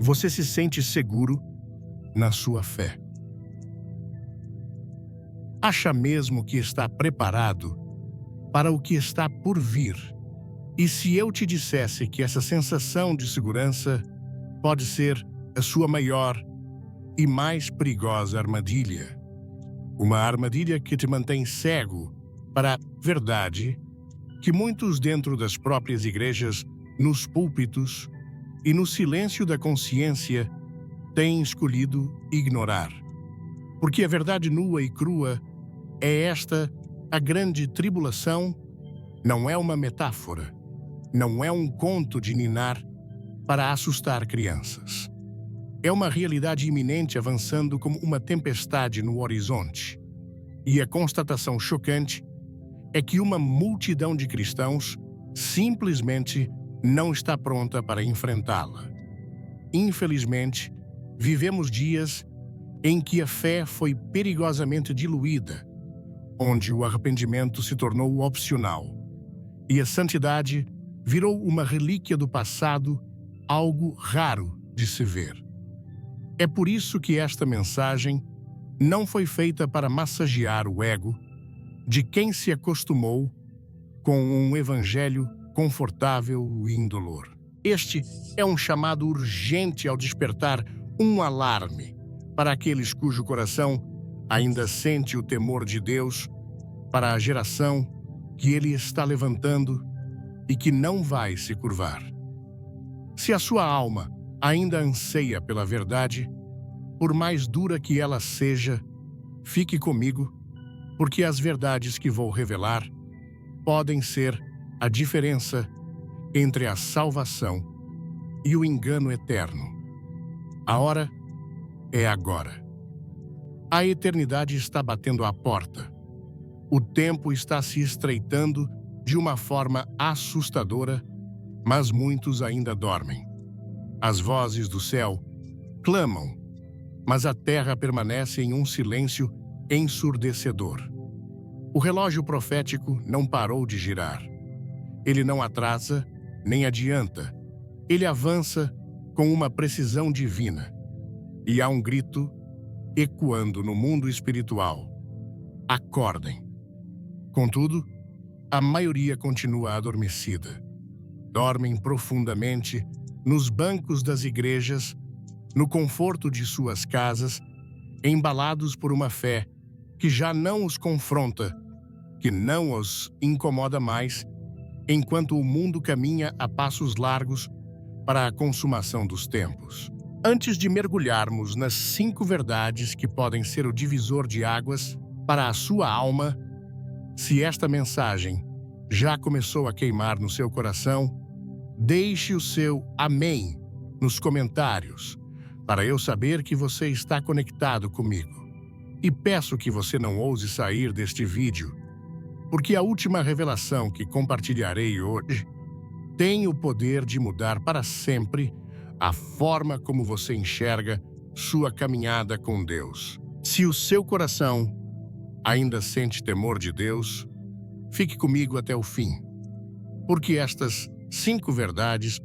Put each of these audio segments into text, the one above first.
Você se sente seguro na sua fé? Acha mesmo que está preparado para o que está por vir? E se eu te dissesse que essa sensação de segurança pode ser a sua maior e mais perigosa armadilha? Uma armadilha que te mantém cego para a verdade que muitos dentro das próprias igrejas, nos púlpitos e no silêncio da consciência têm escolhido ignorar. Porque a verdade nua e crua é esta: a grande tribulação não é uma metáfora, não é um conto de ninar para assustar crianças. É uma realidade iminente avançando como uma tempestade no horizonte. E a constatação chocante é que uma multidão de cristãos simplesmente não está pronta para enfrentá-la. Infelizmente, vivemos dias em que a fé foi perigosamente diluída, onde o arrependimento se tornou opcional e a santidade virou uma relíquia do passado, algo raro de se ver. É por isso que esta mensagem não foi feita para massagear o ego de quem se acostumou com um evangelho confortável e indolor. Este é um chamado urgente ao despertar um alarme para aqueles cujo coração ainda sente o temor de Deus, para a geração que Ele está levantando e que não vai se curvar. Se a sua alma ainda anseia pela verdade, por mais dura que ela seja, fique comigo, porque as verdades que vou revelar podem ser a diferença entre a salvação e o engano eterno. A hora é agora. A eternidade está batendo à porta. O tempo está se estreitando de uma forma assustadora, mas muitos ainda dormem. As vozes do céu clamam, mas a terra permanece em um silêncio ensurdecedor. O relógio profético não parou de girar. Ele não atrasa nem adianta. Ele avança com uma precisão divina. E há um grito ecoando no mundo espiritual: acordem. Contudo, a maioria continua adormecida. Dormem profundamente nos bancos das igrejas, no conforto de suas casas, embalados por uma fé que já não os confronta, que não os incomoda mais, enquanto o mundo caminha a passos largos para a consumação dos tempos. Antes de mergulharmos nas 5 verdades que podem ser o divisor de águas para a sua alma, se esta mensagem já começou a queimar no seu coração, deixe o seu amém nos comentários, para eu saber que você está conectado comigo. E peço que você não ouse sair deste vídeo, porque a última revelação que compartilharei hoje tem o poder de mudar para sempre a forma como você enxerga sua caminhada com Deus. Se o seu coração ainda sente temor de Deus, fique comigo até o fim, porque estas 5 verdades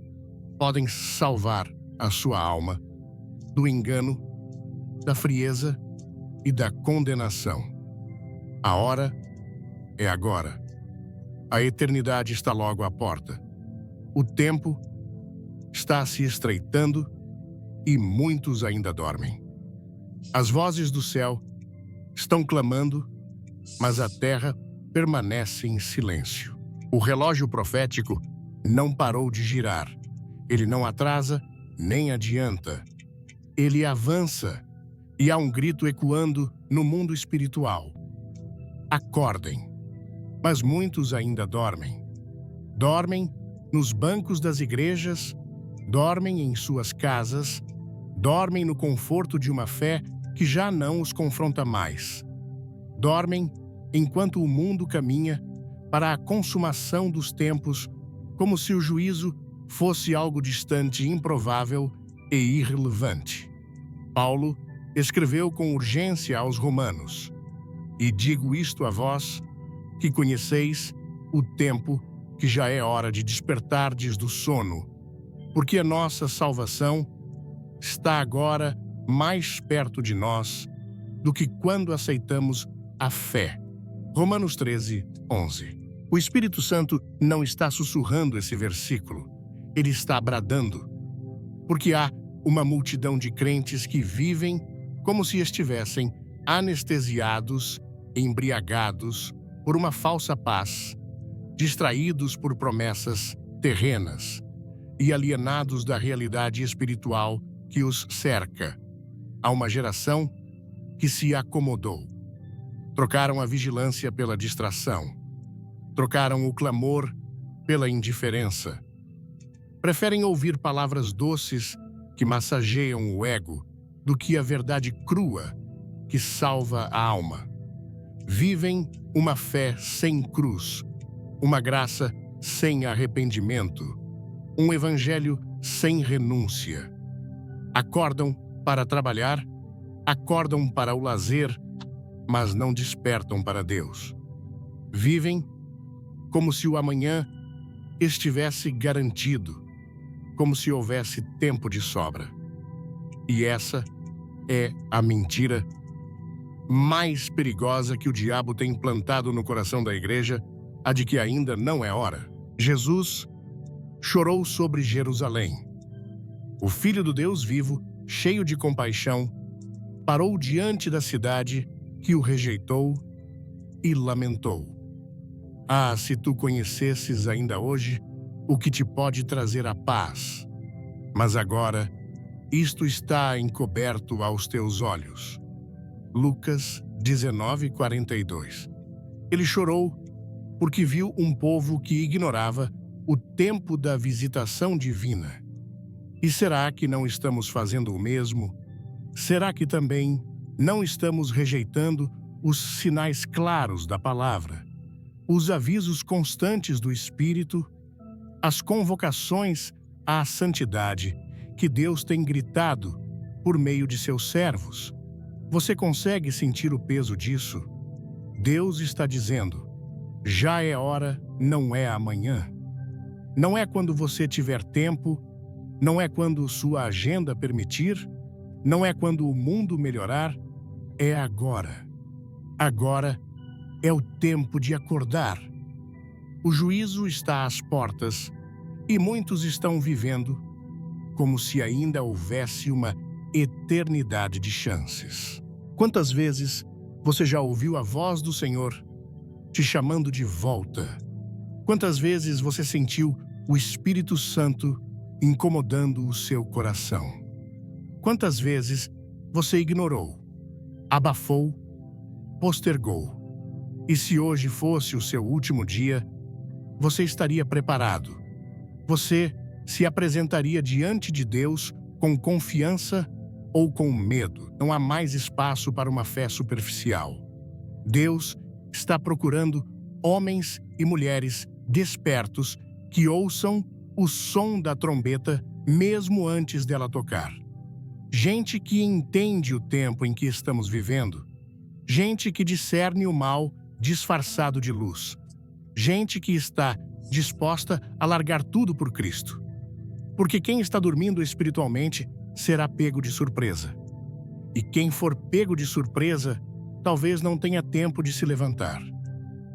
podem salvar a sua alma do engano, da frieza e da condenação. A hora é agora. A eternidade está logo à porta. O tempo está se estreitando e muitos ainda dormem. As vozes do céu estão clamando, mas a terra permanece em silêncio. O relógio profético não parou de girar. Ele não atrasa nem adianta. Ele avança e há um grito ecoando no mundo espiritual: acordem. Mas muitos ainda dormem. Dormem nos bancos das igrejas, dormem em suas casas, dormem no conforto de uma fé que já não os confronta mais. Dormem enquanto o mundo caminha para a consumação dos tempos, como se o juízo fosse algo distante, improvável e irrelevante. Paulo escreveu com urgência aos Romanos: e digo isto a vós, que conheceis o tempo, que já é hora de despertardes do sono, porque a nossa salvação está agora mais perto de nós do que quando aceitamos a fé. Romanos 13, 11. O Espírito Santo não está sussurrando esse versículo, ele está bradando, porque há uma multidão de crentes que vivem como se estivessem anestesiados, embriagados por uma falsa paz, distraídos por promessas terrenas e alienados da realidade espiritual que os cerca. Há uma geração que se acomodou. Trocaram a vigilância pela distração. Trocaram o clamor pela indiferença. Preferem ouvir palavras doces que massageiam o ego do que a verdade crua que salva a alma. Vivem uma fé sem cruz, uma graça sem arrependimento, um evangelho sem renúncia. Acordam para trabalhar, acordam para o lazer, mas não despertam para Deus. Vivem como se o amanhã estivesse garantido, como se houvesse tempo de sobra. E essa é a mentira mais perigosa que o diabo tem implantado no coração da igreja, a de que ainda não é hora. Jesus chorou sobre Jerusalém. O Filho do Deus vivo, cheio de compaixão, parou diante da cidade que o rejeitou e lamentou. Ah, se tu conhecesses ainda hoje o que te pode trazer a paz, mas agora isto está encoberto aos teus olhos. Lucas 19:42. Ele chorou porque viu um povo que ignorava o tempo da visitação divina. E será que não estamos fazendo o mesmo? Será que também não estamos rejeitando os sinais claros da palavra, os avisos constantes do Espírito, as convocações à santidade que Deus tem gritado por meio de seus servos? Você consegue sentir o peso disso? Deus está dizendo: já é hora, não é amanhã. Não é quando você tiver tempo, não é quando sua agenda permitir, não é quando o mundo melhorar, é agora. Agora é o tempo de acordar. O juízo está às portas e muitos estão vivendo como se ainda houvesse uma eternidade de chances. Quantas vezes você já ouviu a voz do Senhor te chamando de volta? Quantas vezes você sentiu o Espírito Santo incomodando o seu coração? Quantas vezes você ignorou, abafou, postergou? E se hoje fosse o seu último dia, você estaria preparado? Você se apresentaria diante de Deus com confiança ou com medo? Não há mais espaço para uma fé superficial. Deus está procurando homens e mulheres despertos que ouçam o som da trombeta mesmo antes dela tocar. Gente que entende o tempo em que estamos vivendo. Gente que discerne o mal disfarçado de luz. Gente que está disposta a largar tudo por Cristo. Porque quem está dormindo espiritualmente será pego de surpresa. E quem for pego de surpresa, talvez não tenha tempo de se levantar.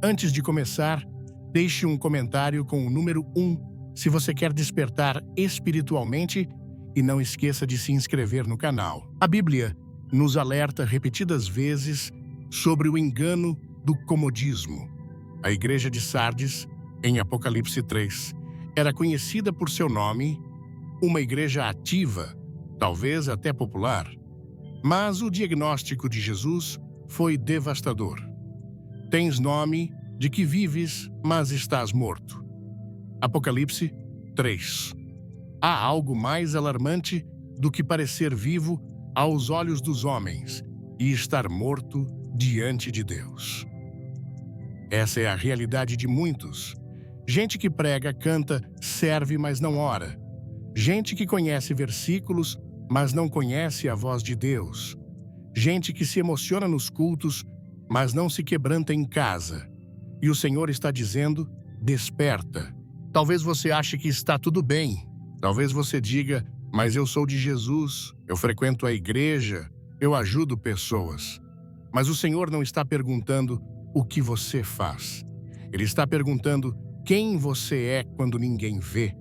Antes de começar, deixe um comentário com o número 1 se você quer despertar espiritualmente e não esqueça de se inscrever no canal. A Bíblia nos alerta repetidas vezes sobre o engano do comodismo. A igreja de Sardes, em Apocalipse 3, era conhecida por seu nome, uma igreja ativa, talvez até popular. Mas o diagnóstico de Jesus foi devastador. Tens nome de que vives, mas estás morto. Apocalipse 3. Há algo mais alarmante do que parecer vivo aos olhos dos homens e estar morto diante de Deus. Essa é a realidade de muitos. Gente que prega, canta, serve, mas não ora. Gente que conhece versículos, mas não conhece a voz de Deus. Gente que se emociona nos cultos, mas não se quebranta em casa. E o Senhor está dizendo: desperta. Talvez você ache que está tudo bem. Talvez você diga: Mas eu sou de Jesus, eu frequento a igreja, eu ajudo pessoas. Mas o Senhor não está perguntando o que você faz. Ele está perguntando quem você é quando ninguém vê.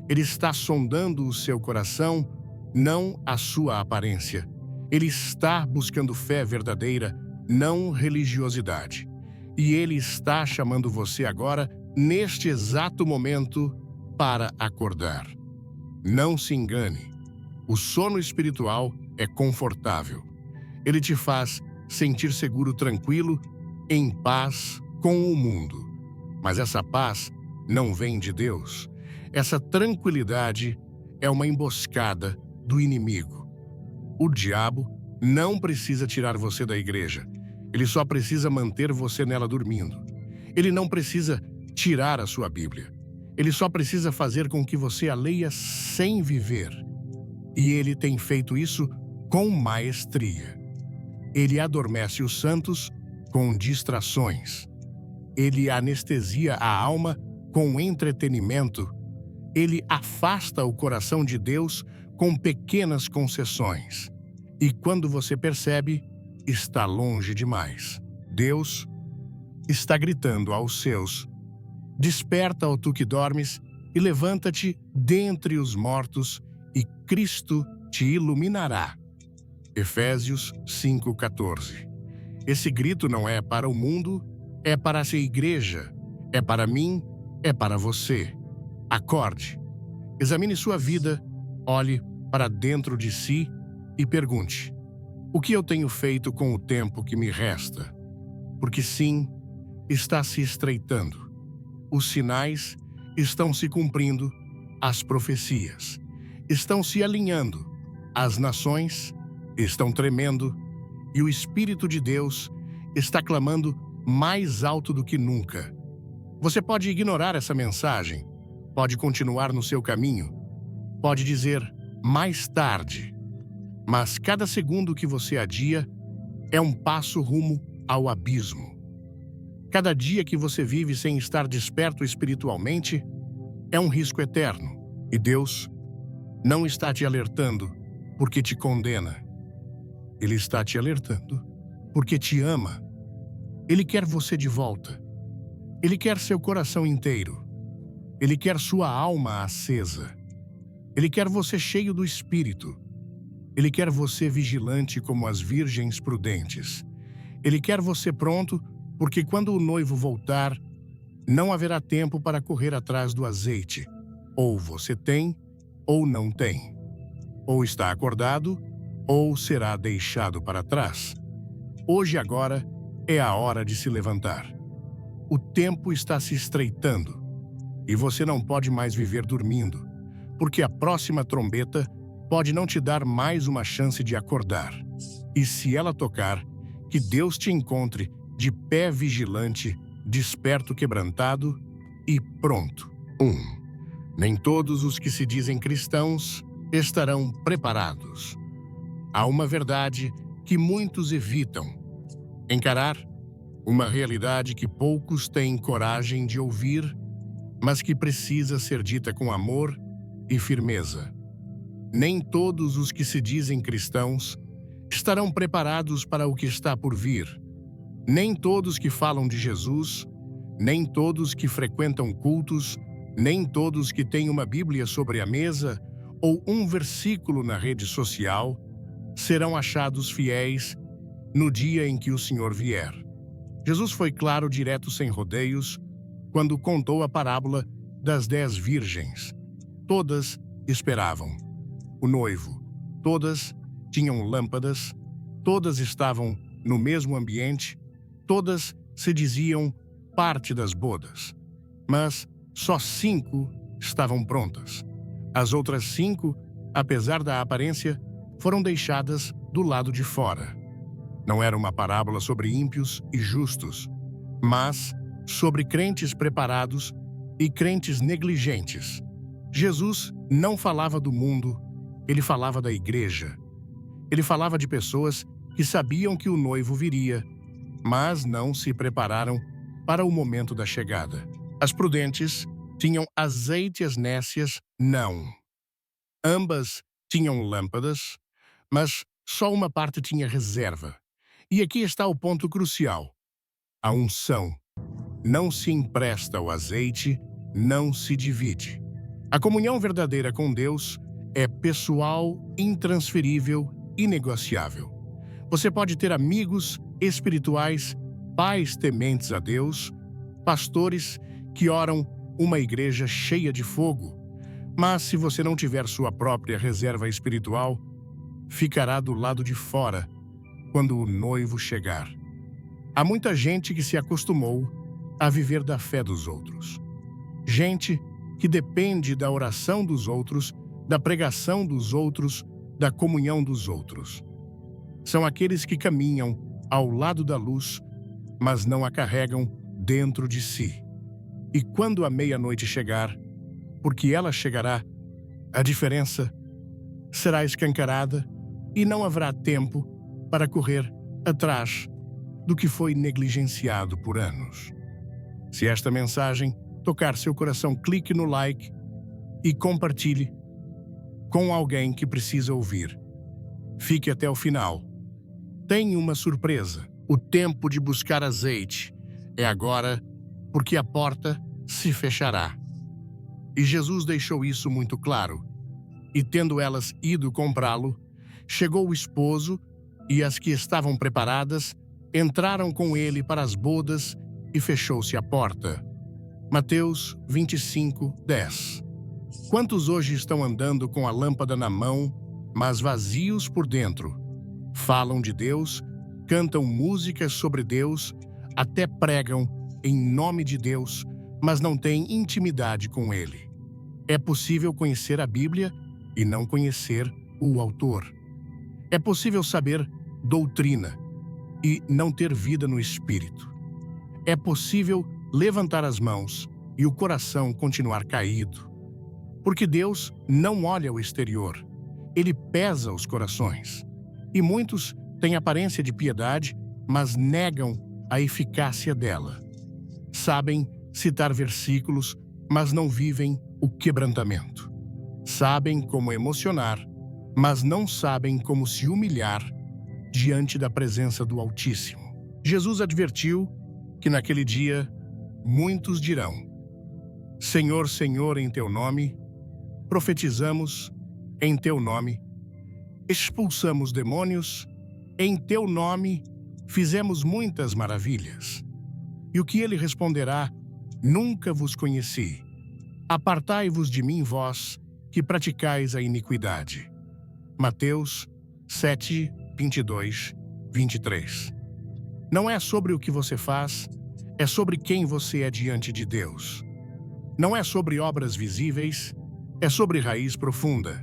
Ele está sondando o seu coração, não a sua aparência. Ele está buscando fé verdadeira, não religiosidade. E Ele está chamando você agora, neste exato momento, para acordar. Não se engane. O sono espiritual é confortável. Ele te faz sentir seguro, tranquilo, em paz com o mundo. Mas essa paz não vem de Deus. Essa tranquilidade é uma emboscada do inimigo. O diabo não precisa tirar você da igreja. Ele só precisa manter você nela dormindo. Ele não precisa tirar a sua Bíblia. Ele só precisa fazer com que você a leia sem viver. E ele tem feito isso com maestria. Ele adormece os santos com distrações. Ele anestesia a alma com entretenimento. Ele afasta o coração de Deus com pequenas concessões. E quando você percebe, está longe demais. Deus está gritando aos seus: desperta, ó tu que dormes, e levanta-te dentre os mortos, e Cristo te iluminará. Efésios 5:14. Esse grito não é para o mundo, é para a igreja, é para mim, é para você. Acorde. Examine sua vida, olhe para dentro de si e pergunte: o que eu tenho feito com o tempo que me resta? Porque sim, está se estreitando. Os sinais estão se cumprindo, as profecias estão se alinhando, as nações estão tremendo e o Espírito de Deus está clamando mais alto do que nunca. Você pode ignorar essa mensagem, pode continuar no seu caminho, pode dizer mais tarde, mas cada segundo que você adia é um passo rumo ao abismo. Cada dia que você vive sem estar desperto espiritualmente é um risco eterno. E Deus não está te alertando porque te condena. Ele está te alertando porque te ama. Ele quer você de volta. Ele quer seu coração inteiro. Ele quer sua alma acesa. Ele quer você cheio do Espírito. Ele quer você vigilante como as virgens prudentes. Ele quer você pronto, porque quando o noivo voltar, não haverá tempo para correr atrás do azeite. Ou você tem, ou não tem. Ou está acordado, ou será deixado para trás. Hoje agora é a hora de se levantar. O tempo está se estreitando e você não pode mais viver dormindo, porque a próxima trombeta pode não te dar mais uma chance de acordar. E se ela tocar, que Deus te encontre de pé vigilante, desperto, quebrantado e pronto. 1. Nem todos os que se dizem cristãos estarão preparados. Há uma verdade que muitos evitam: encarar uma realidade que poucos têm coragem de ouvir, mas que precisa ser dita com amor e firmeza. Nem todos os que se dizem cristãos estarão preparados para o que está por vir. Nem todos que falam de Jesus, nem todos que frequentam cultos, nem todos que têm uma Bíblia sobre a mesa ou um versículo na rede social serão achados fiéis no dia em que o Senhor vier. Jesus foi claro, direto, sem rodeios, quando contou a parábola das 10 virgens. Todas esperavam o noivo, todas tinham lâmpadas, todas estavam no mesmo ambiente, todas se diziam parte das bodas. Mas só 5 estavam prontas. As outras 5, apesar da aparência, foram deixadas do lado de fora. Não era uma parábola sobre ímpios e justos, mas sobre crentes preparados e crentes negligentes. Jesus não falava do mundo, ele falava da igreja. Ele falava de pessoas que sabiam que o noivo viria, mas não se prepararam para o momento da chegada. As prudentes tinham azeite, as nécias não. Ambas Tinham lâmpadas, mas só uma parte tinha reserva. E aqui está o ponto crucial. A unção não se empresta ao azeite, não se divide. A comunhão verdadeira com Deus é pessoal, intransferível, inegociável. Você pode ter amigos espirituais, pais tementes a Deus, pastores que oram, uma igreja cheia de fogo. Mas se você não tiver sua própria reserva espiritual, ficará do lado de fora quando o noivo chegar. Há muita gente que se acostumou a viver da fé dos outros. Gente que depende da oração dos outros, da pregação dos outros, da comunhão dos outros. São aqueles que caminham ao lado da luz, mas não a carregam dentro de si. E quando a meia-noite chegar, porque ela chegará, a diferença será escancarada e não haverá tempo para correr atrás do que foi negligenciado por anos. Se esta mensagem tocar seu coração, clique no like e compartilhe com alguém que precisa ouvir. Fique até o final. Tem uma surpresa. O tempo de buscar azeite é agora, porque a porta se fechará. E Jesus deixou isso muito claro. E tendo elas ido comprá-lo, chegou o esposo, e as que estavam preparadas entraram com ele para as bodas e fechou-se a porta. Mateus 25:10. Quantos hoje estão andando com a lâmpada na mão, mas vazios por dentro? Falam de Deus, cantam músicas sobre Deus, até pregam em nome de Deus, mas não têm intimidade com Ele. É possível conhecer a Bíblia e não conhecer o autor. É possível saber doutrina e não ter vida no espírito. É possível levantar as mãos e o coração continuar caído. Porque Deus não olha o exterior, Ele pesa os corações. E muitos têm aparência de piedade, mas negam a eficácia dela. Sabem citar versículos, mas não vivem o quebrantamento. Sabem como emocionar, mas não sabem como se humilhar diante da presença do Altíssimo. Jesus advertiu que naquele dia muitos dirão: Senhor, Senhor, em teu nome, profetizamos em teu nome, expulsamos demônios, em teu nome fizemos muitas maravilhas. E o que ele responderá? Nunca vos conheci. Apartai-vos de mim, vós, que praticais a iniquidade. Mateus 7, 22, 23. Não é sobre o que você faz, é sobre quem você é diante de Deus. Não é sobre obras visíveis, é sobre raiz profunda.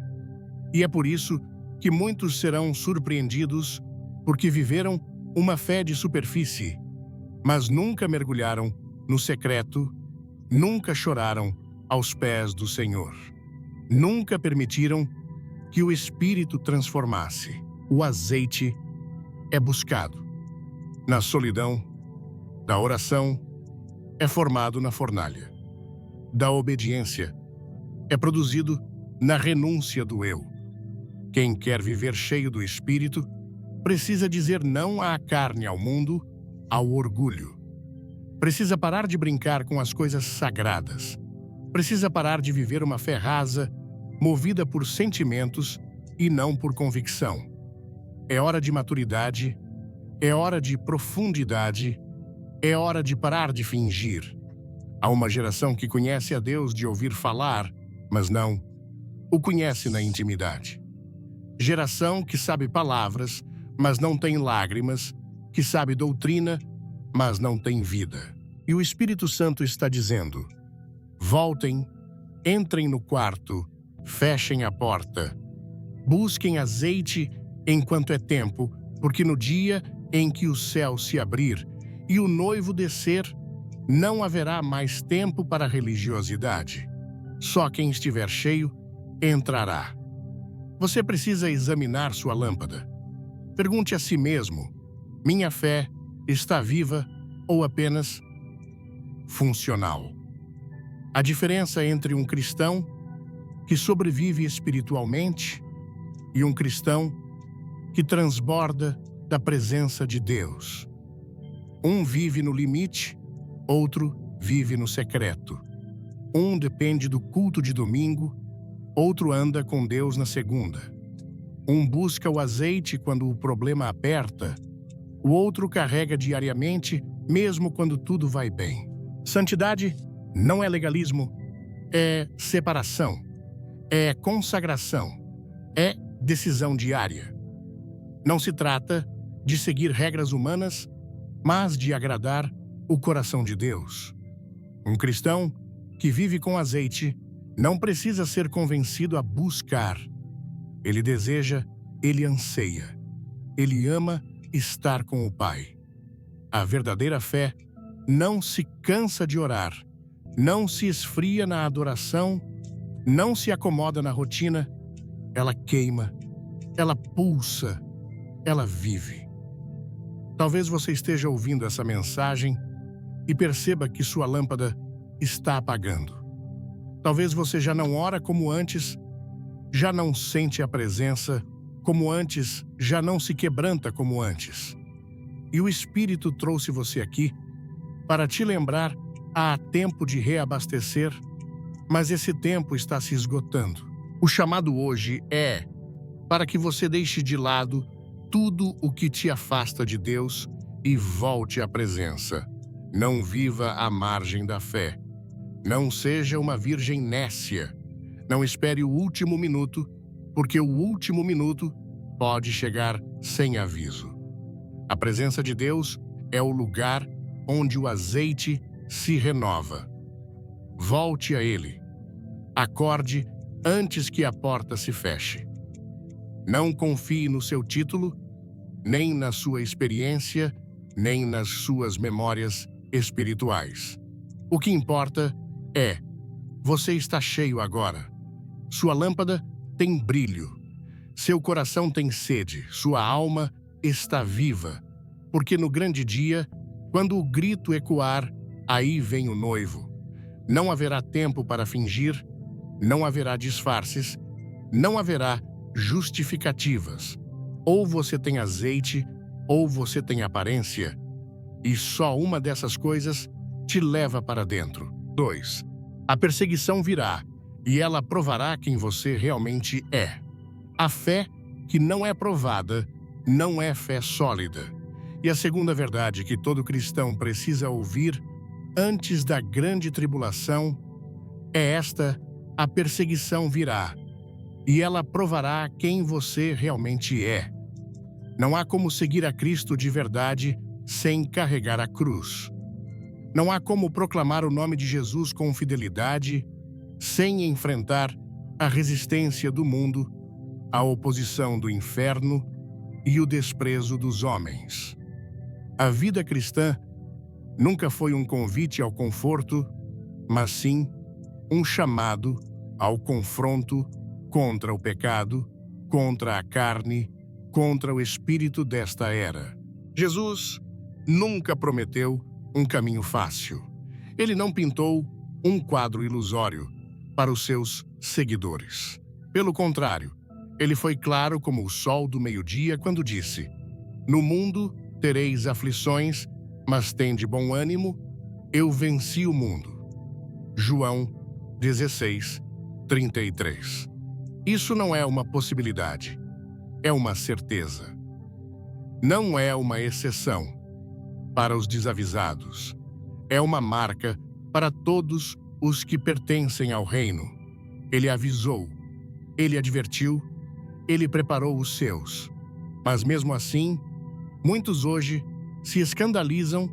E é por isso que muitos serão surpreendidos, porque viveram uma fé de superfície, mas nunca mergulharam no secreto, nunca choraram aos pés do Senhor. Nunca permitiram que o Espírito transformasse. O azeite é buscado na solidão, da oração é formado na fornalha, da obediência é produzido na renúncia do eu. Quem quer viver cheio do Espírito precisa dizer não à carne, ao mundo, ao orgulho. Precisa parar de brincar com as coisas sagradas. Precisa parar de viver uma fé rasa, movida por sentimentos e não por convicção. É hora de maturidade, é hora de profundidade, é hora de parar de fingir. Há uma geração que conhece a Deus de ouvir falar, mas não o conhece na intimidade. Geração que sabe palavras, mas não tem lágrimas, que sabe doutrina, mas não tem vida. E o Espírito Santo está dizendo: voltem, entrem no quarto, fechem a porta, busquem azeite enquanto é tempo, porque no dia em que o céu se abrir e o noivo descer, não haverá mais tempo para religiosidade. Só quem estiver cheio entrará. Você precisa examinar sua lâmpada. Pergunte a si mesmo: minha fé está viva ou apenas funcional? A diferença entre um cristão que sobrevive espiritualmente e um cristão que transborda da presença de Deus. Um vive no limite, outro vive no secreto. Um depende do culto de domingo, outro anda com Deus na segunda. Um busca o azeite quando o problema aperta, o outro carrega diariamente, mesmo quando tudo vai bem. Santidade não é legalismo, é separação, é consagração, é decisão diária. Não se trata de seguir regras humanas, mas de agradar o coração de Deus. Um cristão que vive com azeite não precisa ser convencido a buscar. Ele deseja, ele anseia, ele ama estar com o Pai. A verdadeira fé não se cansa de orar, não se esfria na adoração, não se acomoda na rotina. Ela queima, ela pulsa, ela vive. Talvez você esteja ouvindo essa mensagem e perceba que sua lâmpada está apagando. Talvez você já não ora como antes, já não sente a presença como antes, já não se quebranta como antes. E o Espírito trouxe você aqui para te lembrar: há tempo de reabastecer, mas esse tempo está se esgotando. O chamado hoje é para que você deixe de lado tudo o que te afasta de Deus e volte à presença. Não viva à margem da fé. Não seja uma virgem nécia. Não espere o último minuto, porque o último minuto pode chegar sem aviso. A presença de Deus é o lugar onde o azeite se renova. Volte a Ele. Acorde antes que a porta se feche. Não confie no seu título, nem na sua experiência, nem nas suas memórias espirituais. O que importa é: você está cheio agora. Sua lâmpada tem brilho. Seu coração tem sede. Sua alma está viva. Porque no grande dia, quando o grito ecoar, aí vem o noivo. Não haverá tempo para fingir, não haverá disfarces, não haverá justificativas. Ou você tem azeite, ou você tem aparência, e só uma dessas coisas te leva para dentro. 2. A perseguição virá, e ela provará quem você realmente é. A fé que não é provada não é fé sólida. E a segunda verdade que todo cristão precisa ouvir antes da grande tribulação é esta: a perseguição virá, e ela provará quem você realmente é. Não há como seguir a Cristo de verdade sem carregar a cruz. Não há como proclamar o nome de Jesus com fidelidade sem enfrentar a resistência do mundo, a oposição do inferno e o desprezo dos homens. A vida cristã nunca foi um convite ao conforto, mas sim um chamado ao confronto contra o pecado, contra a carne, contra o espírito desta era. Jesus nunca prometeu um caminho fácil. Ele não pintou um quadro ilusório para os seus seguidores. Pelo contrário, ele foi claro como o sol do meio-dia quando disse: "No mundo tereis aflições, mas tende bom ânimo, eu venci o mundo." João 16:33. Isso não é uma possibilidade, é uma certeza. Não é uma exceção para os desavisados. É uma marca para todos os que pertencem ao reino. Ele avisou, ele advertiu, ele preparou os seus. Mas mesmo assim, muitos hoje se escandalizam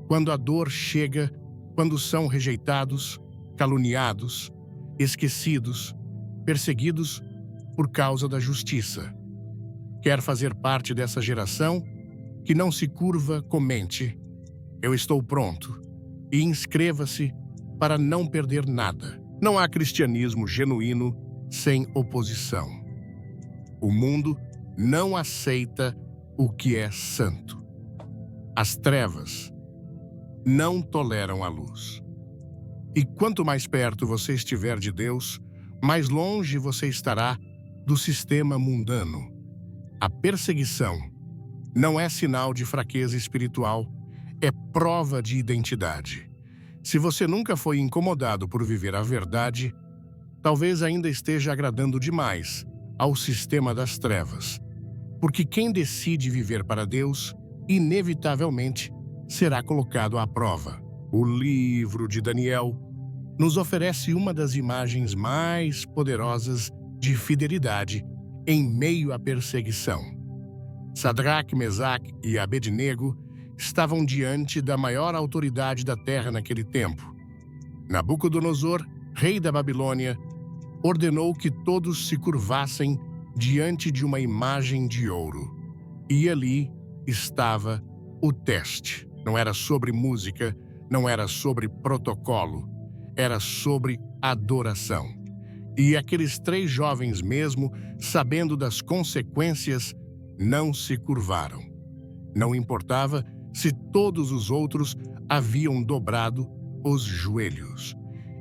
quando a dor chega, quando são rejeitados, caluniados, esquecidos, perseguidos por causa da justiça. Quer fazer parte dessa geração que não se curva? Comente: "Eu estou pronto", e inscreva-se para não perder nada. Não há cristianismo genuíno sem oposição. O mundo não aceita o que é santo. As trevas não toleram a luz. E quanto mais perto você estiver de Deus, mais longe você estará do sistema mundano. A perseguição não é sinal de fraqueza espiritual, é prova de identidade. Se você nunca foi incomodado por viver a verdade, talvez ainda esteja agradando demais ao sistema das trevas, porque quem decide viver para Deus, inevitavelmente, será colocado à prova. O livro de Daniel nos oferece uma das imagens mais poderosas de fidelidade em meio à perseguição. Sadraque, Mesaque e Abednego estavam diante da maior autoridade da terra naquele tempo. Nabucodonosor, rei da Babilônia, ordenou que todos se curvassem diante de uma imagem de ouro. E ali estava o teste. Não era sobre música, não era sobre protocolo, era sobre adoração. E aqueles 3 jovens, mesmo sabendo das consequências, não se curvaram. Não importava se todos os outros haviam dobrado os joelhos.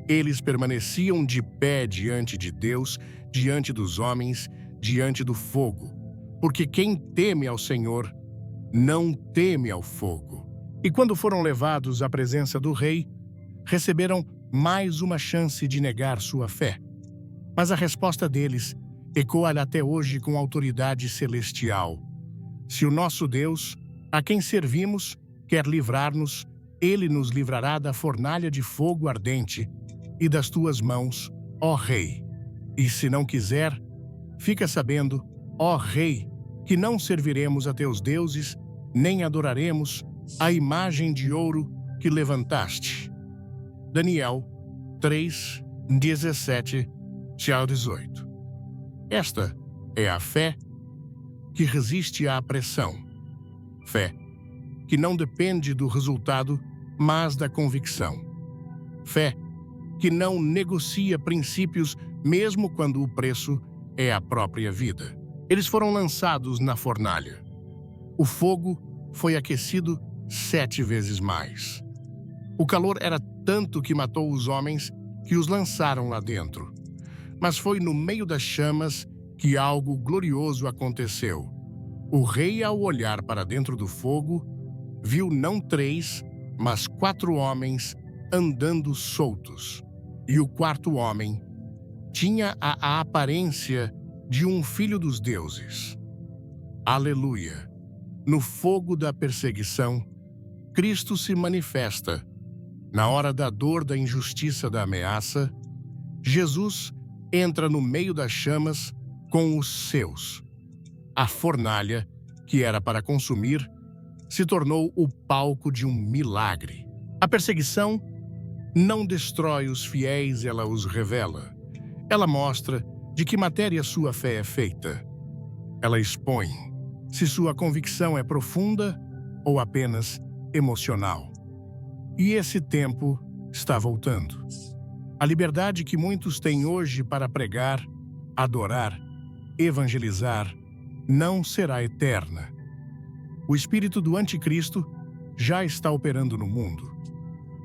Eles permaneciam de pé diante de Deus, diante dos homens, diante do fogo, porque quem teme ao Senhor não teme ao fogo. E quando foram levados à presença do rei, receberam mais uma chance de negar sua fé. Mas a resposta deles ecoa até hoje com autoridade celestial. Se o nosso Deus, a quem servimos, quer livrar-nos, ele nos livrará da fornalha de fogo ardente e das tuas mãos, ó Rei. E se não quiser, fica sabendo, ó Rei, que não serviremos a teus deuses, nem adoraremos a imagem de ouro que levantaste. Daniel 3, 17-18. Esta é a fé que resiste à pressão. Fé que não depende do resultado, mas da convicção. Fé que não negocia princípios mesmo quando o preço é a própria vida. Eles foram lançados na fornalha. O fogo foi aquecido 7 vezes mais. O calor era tanto que matou os homens que os lançaram lá dentro. Mas foi no meio das chamas que algo glorioso aconteceu. O rei, ao olhar para dentro do fogo, viu não 3, mas 4 homens andando soltos. E o 4º homem tinha a aparência de um filho dos deuses. Aleluia! No fogo da perseguição, Cristo se manifesta. Na hora da dor, da injustiça, da ameaça, Jesus entra no meio das chamas com os seus. A fornalha, que era para consumir, se tornou o palco de um milagre. A perseguição não destrói os fiéis, ela os revela. Ela mostra de que matéria sua fé é feita. Ela expõe se sua convicção é profunda ou apenas emocional. E esse tempo está voltando. A liberdade que muitos têm hoje para pregar, adorar, evangelizar, não será eterna. O espírito do anticristo já está operando no mundo.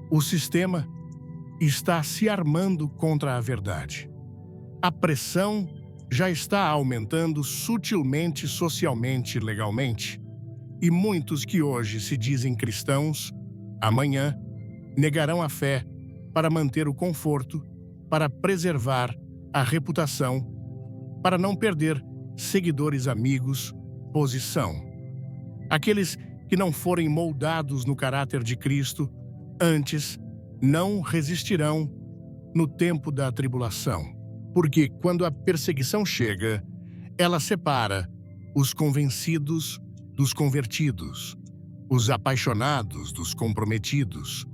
O sistema está se armando contra a verdade. A pressão já está aumentando sutilmente, socialmente, legalmente. E muitos que hoje se dizem cristãos, amanhã negarão a fé para manter o conforto, para preservar a reputação, para não perder seguidores, amigos, posição. Aqueles que não forem moldados no caráter de Cristo, antes não resistirão no tempo da tribulação. Porque quando a perseguição chega, ela separa os convencidos dos convertidos, os apaixonados dos comprometidos,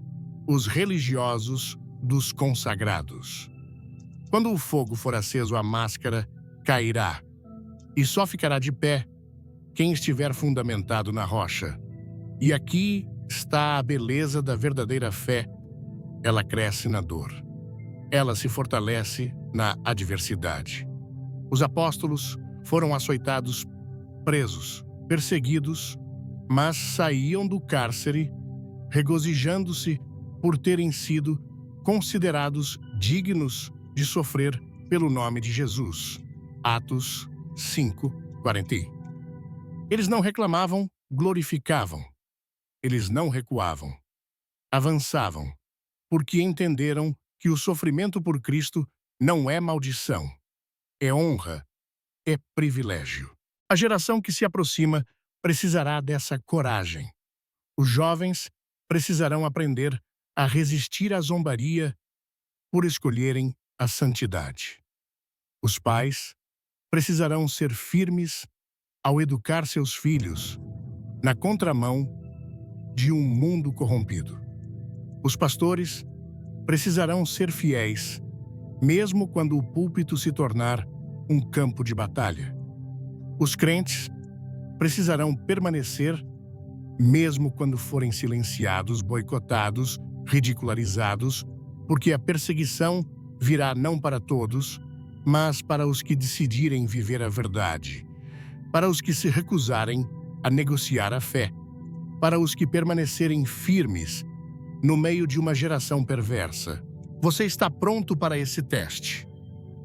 os religiosos dos consagrados. Quando o fogo for aceso, a máscara cairá, e só ficará de pé quem estiver fundamentado na rocha. E aqui está a beleza da verdadeira fé. Ela cresce na dor. Ela se fortalece na adversidade. Os apóstolos foram açoitados, presos, perseguidos, mas saíam do cárcere regozijando-se por terem sido considerados dignos de sofrer pelo nome de Jesus. Atos 5, 40. Eles não reclamavam, glorificavam. Eles não recuavam. Avançavam, porque entenderam que o sofrimento por Cristo não é maldição, é honra, é privilégio. A geração que se aproxima precisará dessa coragem. Os jovens precisarão aprender a resistir à zombaria por escolherem a santidade. Os pais precisarão ser firmes ao educar seus filhos na contramão de um mundo corrompido. Os pastores precisarão ser fiéis, mesmo quando o púlpito se tornar um campo de batalha. Os crentes precisarão permanecer, mesmo quando forem silenciados, boicotados, ridicularizados, porque a perseguição virá não para todos, mas para os que decidirem viver a verdade, para os que se recusarem a negociar a fé, para os que permanecerem firmes no meio de uma geração perversa. Você está pronto para esse teste?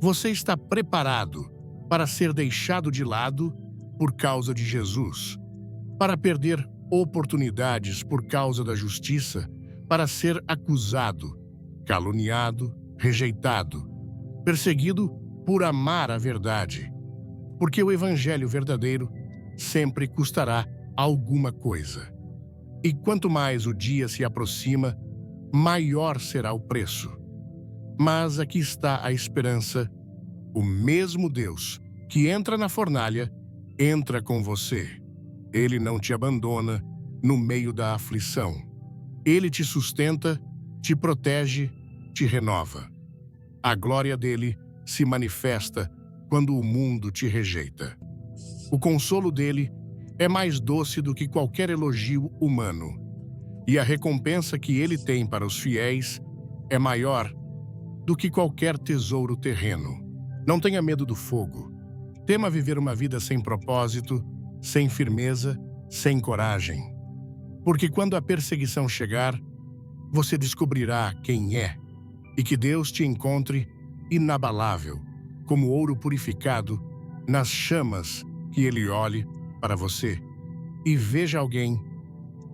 Você está preparado para ser deixado de lado por causa de Jesus? Para perder oportunidades por causa da justiça? Para ser acusado, caluniado, rejeitado, perseguido por amar a verdade? Porque o evangelho verdadeiro sempre custará alguma coisa. E quanto mais o dia se aproxima, maior será o preço. Mas aqui está a esperança. O mesmo Deus que entra na fornalha, entra com você. Ele não te abandona no meio da aflição. Ele te sustenta, te protege, te renova. A glória dele se manifesta quando o mundo te rejeita. O consolo dele é mais doce do que qualquer elogio humano. E a recompensa que ele tem para os fiéis é maior do que qualquer tesouro terreno. Não tenha medo do fogo. Tema viver uma vida sem propósito, sem firmeza, sem coragem. Porque quando a perseguição chegar, você descobrirá quem é e que Deus te encontre inabalável, como ouro purificado, nas chamas que ele olhe para você e veja alguém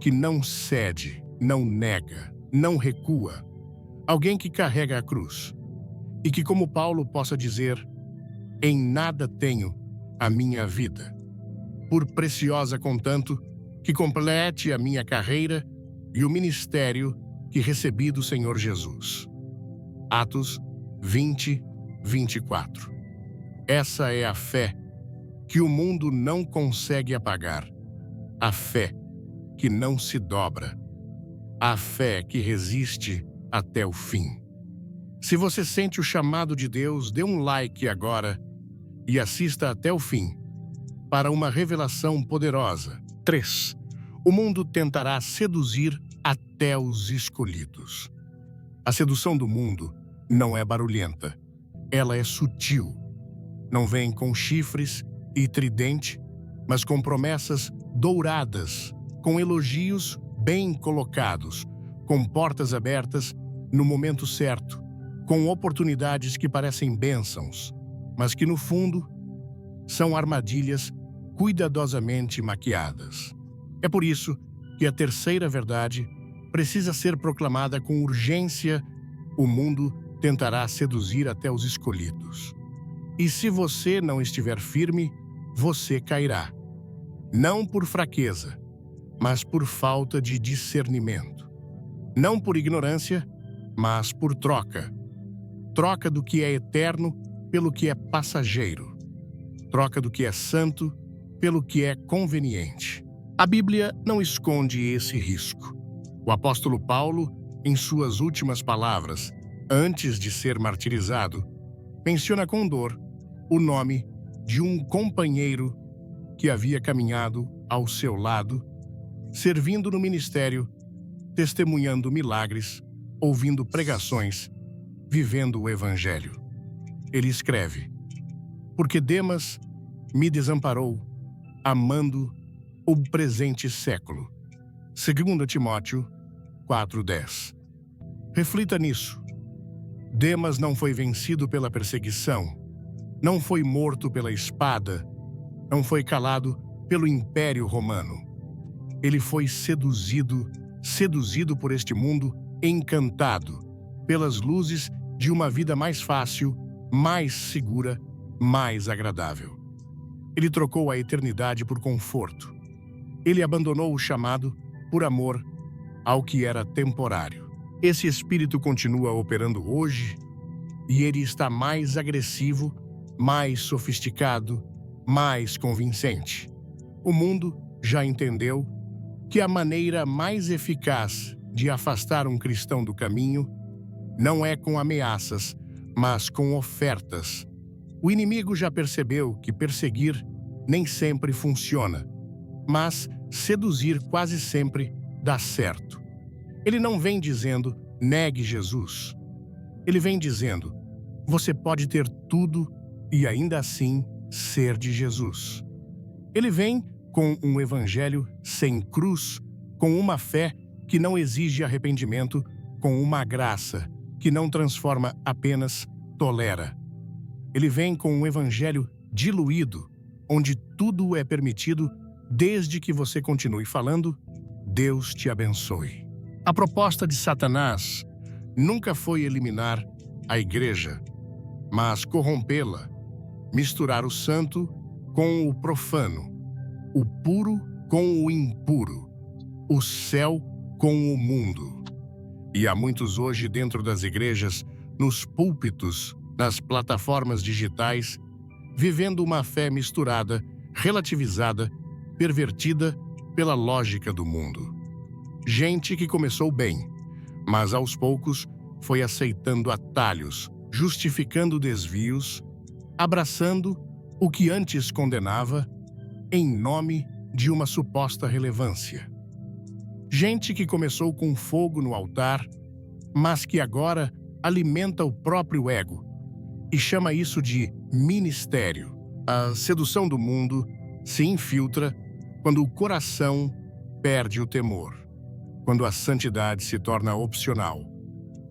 que não cede, não nega, não recua. Alguém que carrega a cruz e que, como Paulo, possa dizer: em nada tenho a minha vida, por preciosa contanto que complete a minha carreira e o ministério que recebi do Senhor Jesus. Atos 20, 24. Essa é a fé que o mundo não consegue apagar, a fé que não se dobra, a fé que resiste até o fim. Se você sente o chamado de Deus, dê um like agora e assista até o fim para uma revelação poderosa. 3. O mundo tentará seduzir até os escolhidos. A sedução do mundo não é barulhenta, ela é sutil. Não vem com chifres e tridente, mas com promessas douradas, com elogios bem colocados, com portas abertas no momento certo, com oportunidades que parecem bênçãos, mas que no fundo são armadilhas cuidadosamente maquiadas. É por isso que a terceira verdade precisa ser proclamada com urgência: o mundo tentará seduzir até os escolhidos. E se você não estiver firme, você cairá. Não por fraqueza, mas por falta de discernimento. Não por ignorância, mas por troca. Troca do que é eterno pelo que é passageiro. Troca do que é santo pelo que é conveniente. A Bíblia não esconde esse risco. O apóstolo Paulo, em suas últimas palavras, antes de ser martirizado, menciona com dor o nome de um companheiro que havia caminhado ao seu lado, servindo no ministério, testemunhando milagres, ouvindo pregações, vivendo o evangelho. Ele escreve: porque Demas me desamparou, amando o presente século. 2 Timóteo 4:10. Reflita nisso. Demas não foi vencido pela perseguição. Não foi morto pela espada, não foi calado pelo Império Romano. Ele foi seduzido por este mundo encantado pelas luzes de uma vida mais fácil, mais segura, mais agradável. Ele trocou a eternidade por conforto. Ele abandonou o chamado, por amor, ao que era temporário. Esse espírito continua operando hoje e ele está mais agressivo, mais sofisticado, mais convincente. O mundo já entendeu que a maneira mais eficaz de afastar um cristão do caminho não é com ameaças, mas com ofertas. O inimigo já percebeu que perseguir nem sempre funciona, mas seduzir quase sempre dá certo. Ele não vem dizendo, negue Jesus. Ele vem dizendo, você pode ter tudo e ainda assim ser de Jesus. Ele vem com um evangelho sem cruz, com uma fé que não exige arrependimento, com uma graça que não transforma, apenas tolera. Ele vem com um evangelho diluído, onde tudo é permitido desde que você continue falando, Deus te abençoe. A proposta de Satanás nunca foi eliminar a igreja, mas corrompê-la, misturar o santo com o profano, o puro com o impuro, o céu com o mundo. E há muitos hoje dentro das igrejas, nos púlpitos, nas plataformas digitais, vivendo uma fé misturada, relativizada, pervertida pela lógica do mundo. Gente que começou bem, mas aos poucos foi aceitando atalhos, justificando desvios, abraçando o que antes condenava em nome de uma suposta relevância. Gente que começou com fogo no altar, mas que agora alimenta o próprio ego e chama isso de ministério. A sedução do mundo se infiltra quando o coração perde o temor, quando a santidade se torna opcional,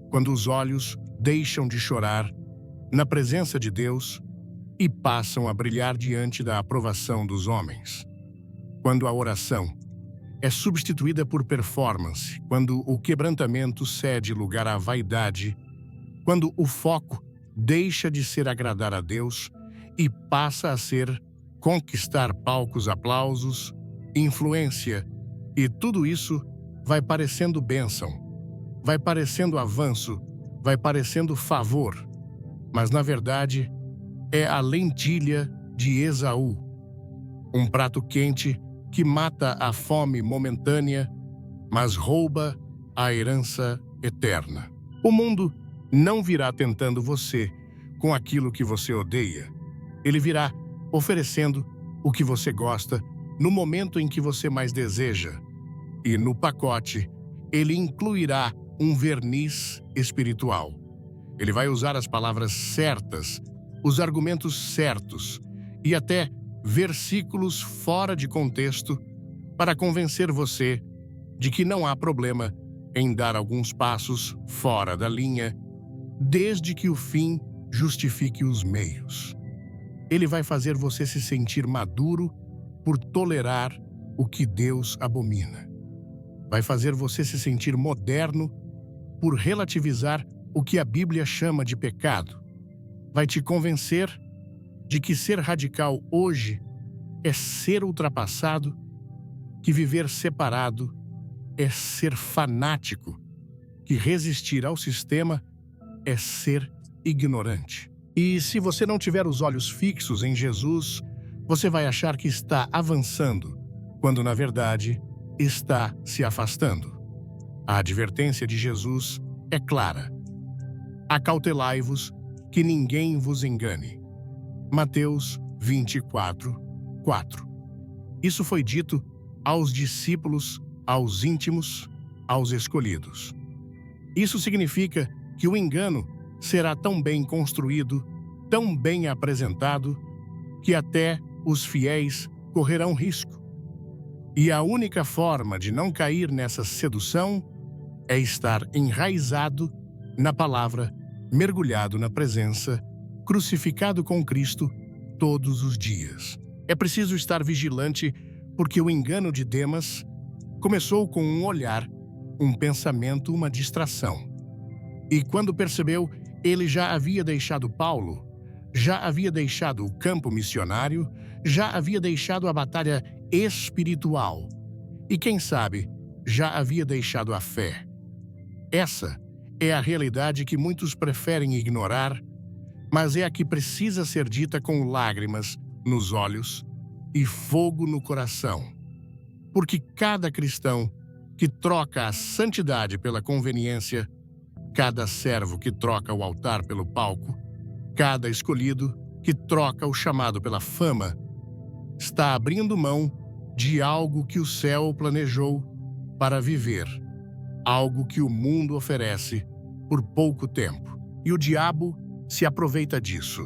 quando os olhos deixam de chorar na presença de Deus e passam a brilhar diante da aprovação dos homens. Quando a oração é substituída por performance, quando o quebrantamento cede lugar à vaidade, quando o foco deixa de ser agradar a Deus e passa a ser conquistar palcos, aplausos, influência, e tudo isso vai parecendo bênção, vai parecendo avanço, vai parecendo favor, mas na verdade é a lentilha de Esaú, um prato quente que mata a fome momentânea, mas rouba a herança eterna. O mundo não virá tentando você com aquilo que você odeia. Ele virá oferecendo o que você gosta no momento em que você mais deseja. E no pacote, ele incluirá um verniz espiritual. Ele vai usar as palavras certas, os argumentos certos e até versículos fora de contexto para convencer você de que não há problema em dar alguns passos fora da linha, desde que o fim justifique os meios. Ele vai fazer você se sentir maduro por tolerar o que Deus abomina. Vai fazer você se sentir moderno por relativizar o que a Bíblia chama de pecado. Vai te convencer de que ser radical hoje é ser ultrapassado, que viver separado é ser fanático, que resistir ao sistema é ser ignorante. E se você não tiver os olhos fixos em Jesus, você vai achar que está avançando, quando na verdade está se afastando. A advertência de Jesus é clara. Acautelai-vos que ninguém vos engane. Mateus 24, 4. Isso foi dito aos discípulos, aos íntimos, aos escolhidos. Isso significa que o engano será tão bem construído, tão bem apresentado, que até os fiéis correrão risco. E a única forma de não cair nessa sedução é estar enraizado na palavra, mergulhado na presença, crucificado com Cristo todos os dias. É preciso estar vigilante, porque o engano de Demas começou com um olhar, um pensamento, uma distração. E quando percebeu, ele já havia deixado Paulo, já havia deixado o campo missionário, já havia deixado a batalha espiritual e, quem sabe, já havia deixado a fé. Essa é a realidade que muitos preferem ignorar, mas é a que precisa ser dita com lágrimas nos olhos e fogo no coração. Porque cada cristão que troca a santidade pela conveniência, cada servo que troca o altar pelo palco, cada escolhido que troca o chamado pela fama, está abrindo mão de algo que o céu planejou para viver, algo que o mundo oferece por pouco tempo. E o diabo se aproveita disso.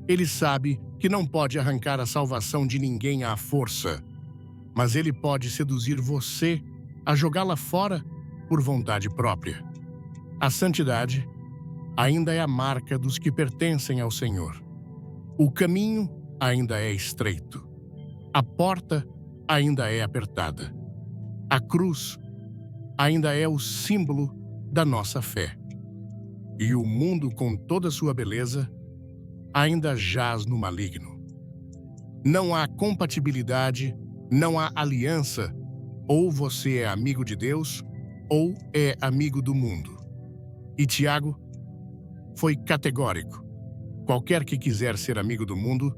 Ele sabe que não pode arrancar a salvação de ninguém à força, mas ele pode seduzir você a jogá-la fora por vontade própria. A santidade ainda é a marca dos que pertencem ao Senhor. O caminho ainda é estreito. A porta ainda é apertada. A cruz ainda é o símbolo da nossa fé. E o mundo, com toda sua beleza, ainda jaz no maligno. Não há compatibilidade, não há aliança. Ou você é amigo de Deus, ou é amigo do mundo. E Tiago foi categórico. Qualquer que quiser ser amigo do mundo,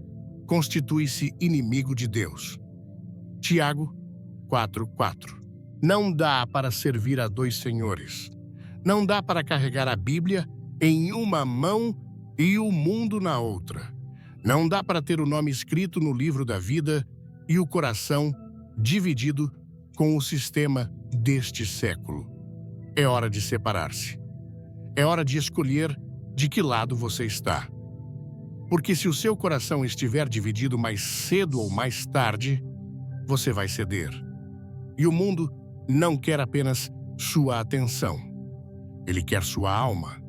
constitui-se inimigo de Deus. Tiago 4:4. Não dá para servir a dois senhores. Não dá para carregar a Bíblia em uma mão e o mundo na outra. Não dá para ter o nome escrito no livro da vida e o coração dividido com o sistema deste século. É hora de separar-se. É hora de escolher de que lado você está. Porque se o seu coração estiver dividido mais cedo ou mais tarde, você vai ceder. E o mundo não quer apenas sua atenção. Ele quer sua alma.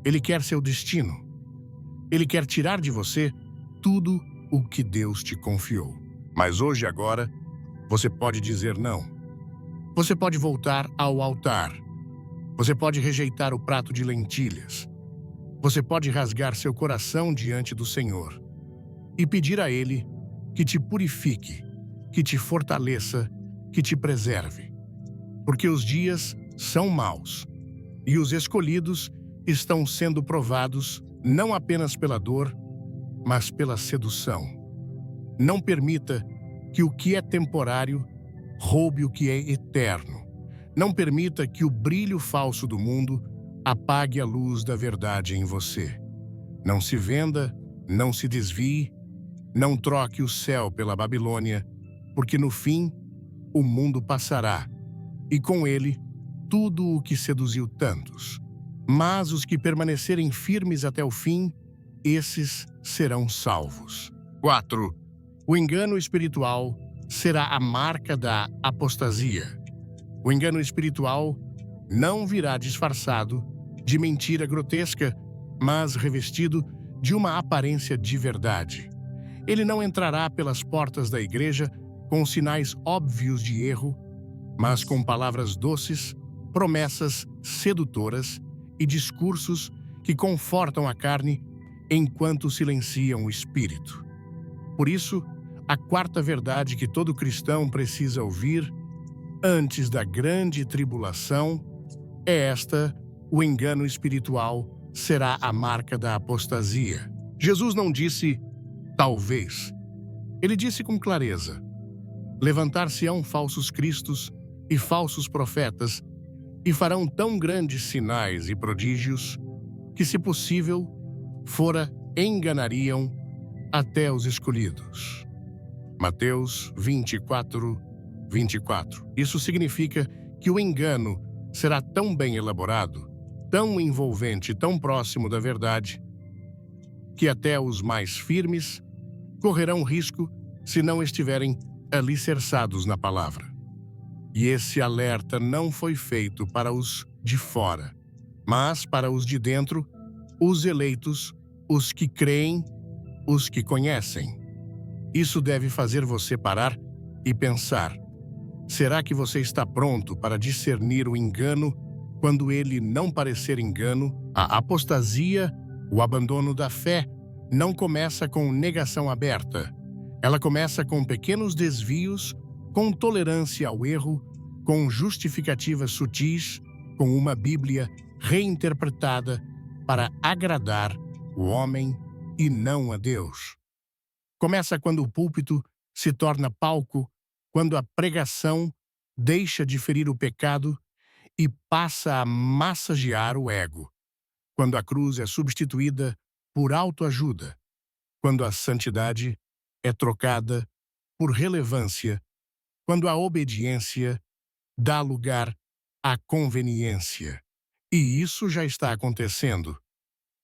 Ele quer seu destino. Ele quer tirar de você tudo o que Deus te confiou. Mas hoje e agora, você pode dizer não. Você pode voltar ao altar. Você pode rejeitar o prato de lentilhas. Você pode rasgar seu coração diante do Senhor e pedir a Ele que te purifique, que te fortaleça, que te preserve. Porque os dias são maus e os escolhidos estão sendo provados não apenas pela dor, mas pela sedução. Não permita que o que é temporário roube o que é eterno. Não permita que o brilho falso do mundo apague a luz da verdade em você. Não se venda, não se desvie, não troque o céu pela Babilônia, porque no fim o mundo passará, e com ele tudo o que seduziu tantos. Mas os que permanecerem firmes até o fim, esses serão salvos. 4. O engano espiritual será a marca da apostasia. O engano espiritual não virá disfarçado de mentira grotesca, mas revestido de uma aparência de verdade. Ele não entrará pelas portas da igreja com sinais óbvios de erro, mas com palavras doces, promessas sedutoras e discursos que confortam a carne enquanto silenciam o espírito. Por isso, a quarta verdade que todo cristão precisa ouvir antes da grande tribulação é esta: o engano espiritual será a marca da apostasia. Jesus não disse talvez. Ele disse com clareza: levantar-se-ão falsos cristos e falsos profetas e farão tão grandes sinais e prodígios que, se possível, enganariam até os escolhidos. Mateus 24:24. Isso significa que o engano será tão bem elaborado, tão envolvente, tão próximo da verdade, que até os mais firmes correrão risco se não estiverem alicerçados na palavra. E esse alerta não foi feito para os de fora, mas para os de dentro, os eleitos, os que creem, os que conhecem. Isso deve fazer você parar e pensar: será que você está pronto para discernir o engano quando ele não parecer engano? A apostasia, o abandono da fé, não começa com negação aberta. Ela começa com pequenos desvios, com tolerância ao erro, com justificativas sutis, com uma Bíblia reinterpretada para agradar o homem e não a Deus. Começa quando o púlpito se torna palco, quando a pregação deixa de ferir o pecado e passa a massagear o ego, quando a cruz é substituída por autoajuda, quando a santidade é trocada por relevância, quando a obediência dá lugar à conveniência. E isso já está acontecendo.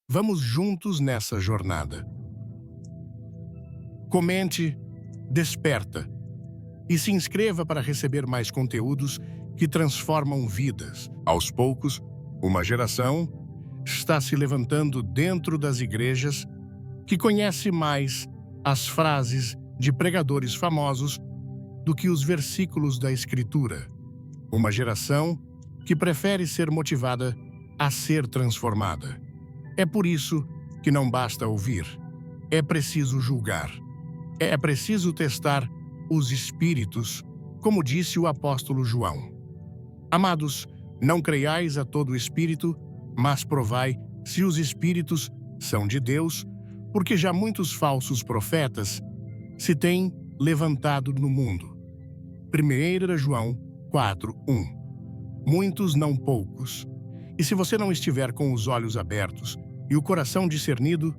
Vamos juntos nessa jornada. Comente, desperta e se inscreva para receber mais conteúdos que transformam vidas. Aos poucos, uma geração está se levantando dentro das igrejas que conhece mais as frases de pregadores famosos do que os versículos da Escritura. Uma geração que prefere ser motivada a ser transformada. É por isso que não basta ouvir, é preciso julgar. É preciso testar os espíritos, como disse o apóstolo João. Amados, não creiais a todo espírito, mas provai se os espíritos são de Deus, porque já muitos falsos profetas se têm levantado no mundo. 1 João 4:1. Muitos, não poucos. E se você não estiver com os olhos abertos e o coração discernido,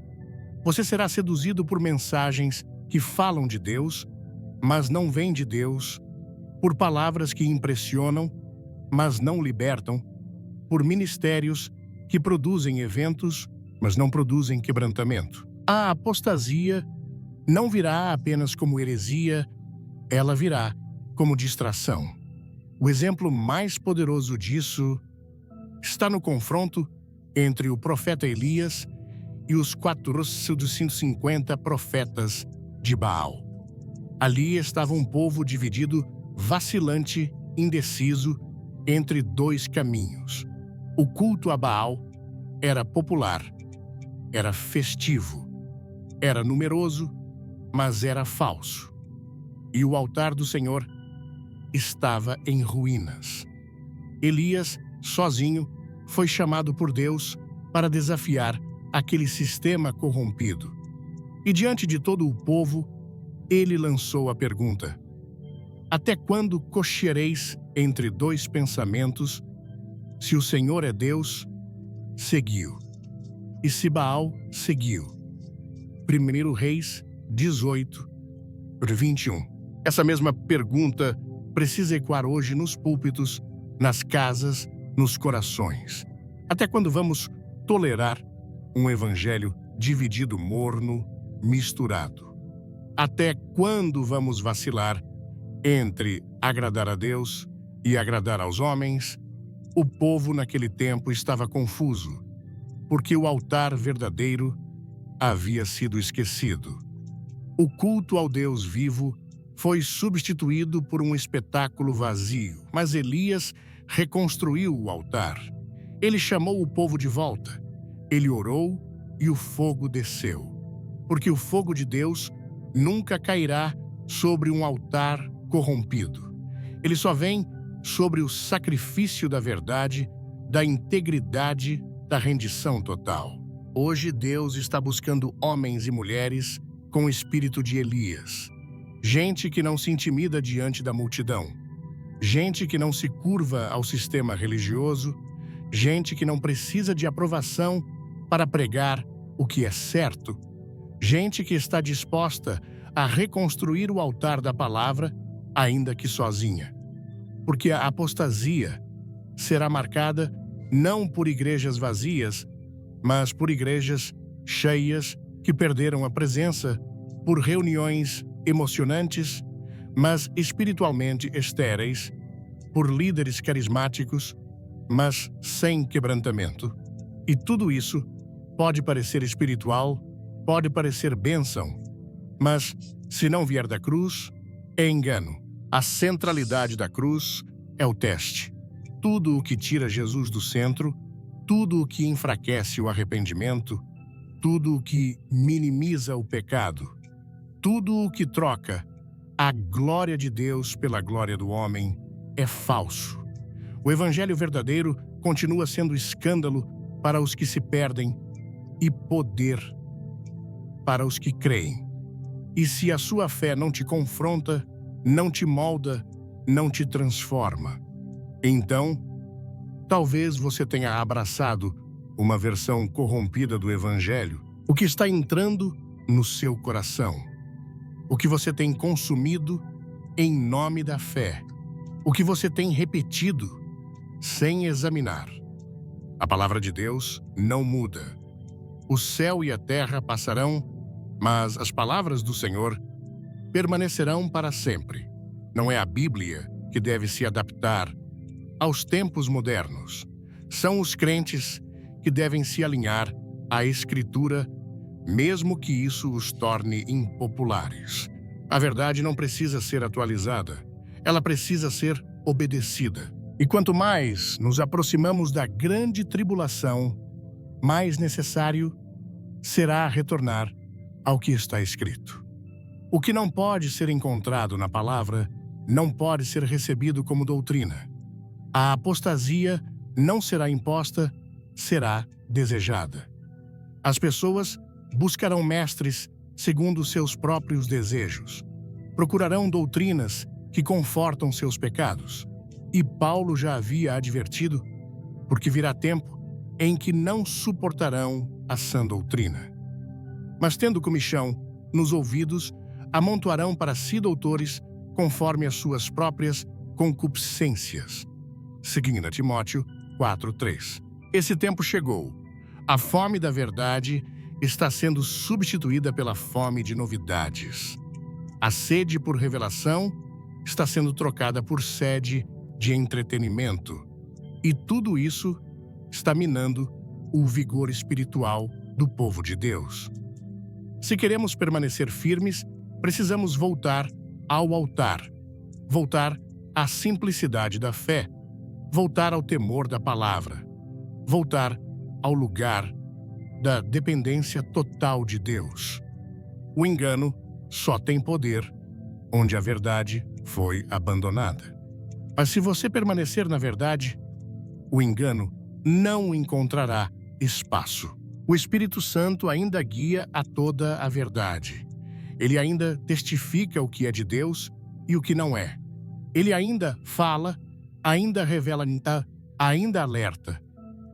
você será seduzido por mensagens que falam de Deus, mas não vêm de Deus, por palavras que impressionam, mas não libertam, por ministérios que produzem eventos, mas não produzem quebrantamento. A apostasia não virá apenas como heresia, ela virá como distração. O exemplo mais poderoso disso está no confronto entre o profeta Elias e os 450 profetas de Baal. Ali estava um povo dividido, vacilante, indeciso, entre dois caminhos. O culto a Baal era popular, era festivo, era numeroso, mas era falso. E o altar do Senhor estava em ruínas. Elias, sozinho, foi chamado por Deus para desafiar aquele sistema corrompido. E diante de todo o povo, ele lançou a pergunta: até quando cocheareis entre dois pensamentos? Se o Senhor é Deus, seguiu. E se Baal, seguiu. 1 Reis 18:21. Essa mesma pergunta precisa ecoar hoje nos púlpitos, nas casas, nos corações. Até quando vamos tolerar um evangelho dividido, morno, misturado? Até quando vamos vacilar entre agradar a Deus e agradar aos homens? O povo naquele tempo estava confuso, porque o altar verdadeiro havia sido esquecido. O culto ao Deus vivo foi substituído por um espetáculo vazio, mas Elias reconstruiu o altar. Ele chamou o povo de volta. Ele orou e o fogo desceu. Porque o fogo de Deus nunca cairá sobre um altar corrompido. Ele só vem sobre o sacrifício da verdade, da integridade, da rendição total. Hoje Deus está buscando homens e mulheres com o espírito de Elias. Gente que não se intimida diante da multidão. Gente que não se curva ao sistema religioso. Gente que não precisa de aprovação para pregar o que é certo. Gente que está disposta a reconstruir o altar da palavra, ainda que sozinha. Porque a apostasia será marcada não por igrejas vazias, mas por igrejas cheias que perderam a presença, por reuniões emocionantes, mas espiritualmente estéreis, por líderes carismáticos, mas sem quebrantamento. E tudo isso pode parecer espiritual, pode parecer bênção, mas, se não vier da cruz, é engano. A centralidade da cruz é o teste. Tudo o que tira Jesus do centro, tudo o que enfraquece o arrependimento, tudo o que minimiza o pecado, tudo o que troca a glória de Deus pela glória do homem é falso. O evangelho verdadeiro continua sendo escândalo para os que se perdem e poder para os que creem. E se a sua fé não te confronta, não te molda, não te transforma, então, talvez você tenha abraçado uma versão corrompida do evangelho, o que está entrando no seu coração, o que você tem consumido em nome da fé, o que você tem repetido sem examinar. A palavra de Deus não muda. O céu e a terra passarão, mas as palavras do Senhor permanecerão para sempre. Não é a Bíblia que deve se adaptar aos tempos modernos. São os crentes que devem se alinhar à Escritura, mesmo que isso os torne impopulares. A verdade não precisa ser atualizada, ela precisa ser obedecida. E quanto mais nos aproximamos da grande tribulação, mais necessário será retornar ao que está escrito. O que não pode ser encontrado na palavra não pode ser recebido como doutrina. A apostasia não será imposta, será desejada. As pessoas buscarão mestres segundo seus próprios desejos. Procurarão doutrinas que confortam seus pecados. E Paulo já havia advertido, porque virá tempo em que não suportarão a sã doutrina. Mas tendo comichão nos ouvidos, amontoarão para si doutores conforme as suas próprias concupiscências. 2 Timóteo 4:3. Esse tempo chegou. A fome da verdade está sendo substituída pela fome de novidades. A sede por revelação está sendo trocada por sede de entretenimento. E tudo isso está minando o vigor espiritual do povo de Deus. Se queremos permanecer firmes, precisamos voltar ao altar, voltar à simplicidade da fé, voltar ao temor da palavra, voltar ao lugar da dependência total de Deus. O engano só tem poder onde a verdade foi abandonada. Mas se você permanecer na verdade, o engano não encontrará espaço. O Espírito Santo ainda guia a toda a verdade. Ele ainda testifica o que é de Deus e o que não é. Ele ainda fala, ainda revela, ainda alerta.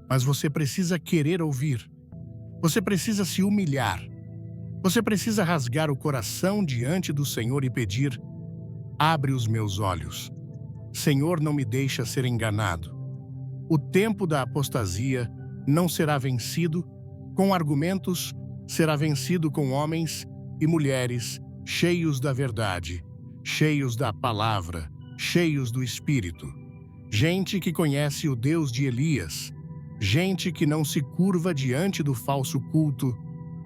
Mas você precisa querer ouvir. Você precisa se humilhar. Você precisa rasgar o coração diante do Senhor e pedir: abre os meus olhos. Senhor, não me deixa ser enganado. O tempo da apostasia não será vencido com argumentos, será vencido com homens e mulheres cheios da verdade, cheios da palavra, cheios do Espírito. Gente que conhece o Deus de Elias, gente que não se curva diante do falso culto,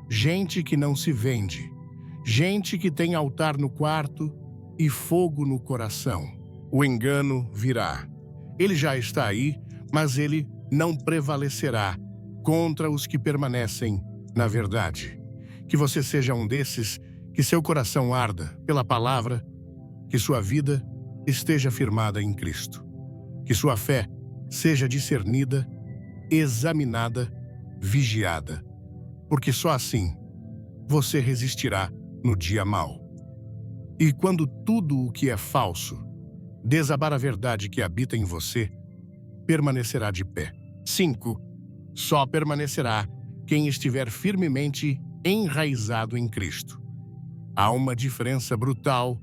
gente que não se vende, gente que tem altar no quarto e fogo no coração. O engano virá. Ele já está aí, mas ele não prevalecerá contra os que permanecem na verdade. Que você seja um desses, que seu coração arda pela palavra, que sua vida esteja firmada em Cristo. Que sua fé seja discernida, examinada, vigiada, porque só assim você resistirá no dia mau. E quando tudo o que é falso desabar a verdade que habita em você, permanecerá de pé. 5. Só permanecerá quem estiver firmemente enraizado em Cristo. Há uma diferença brutal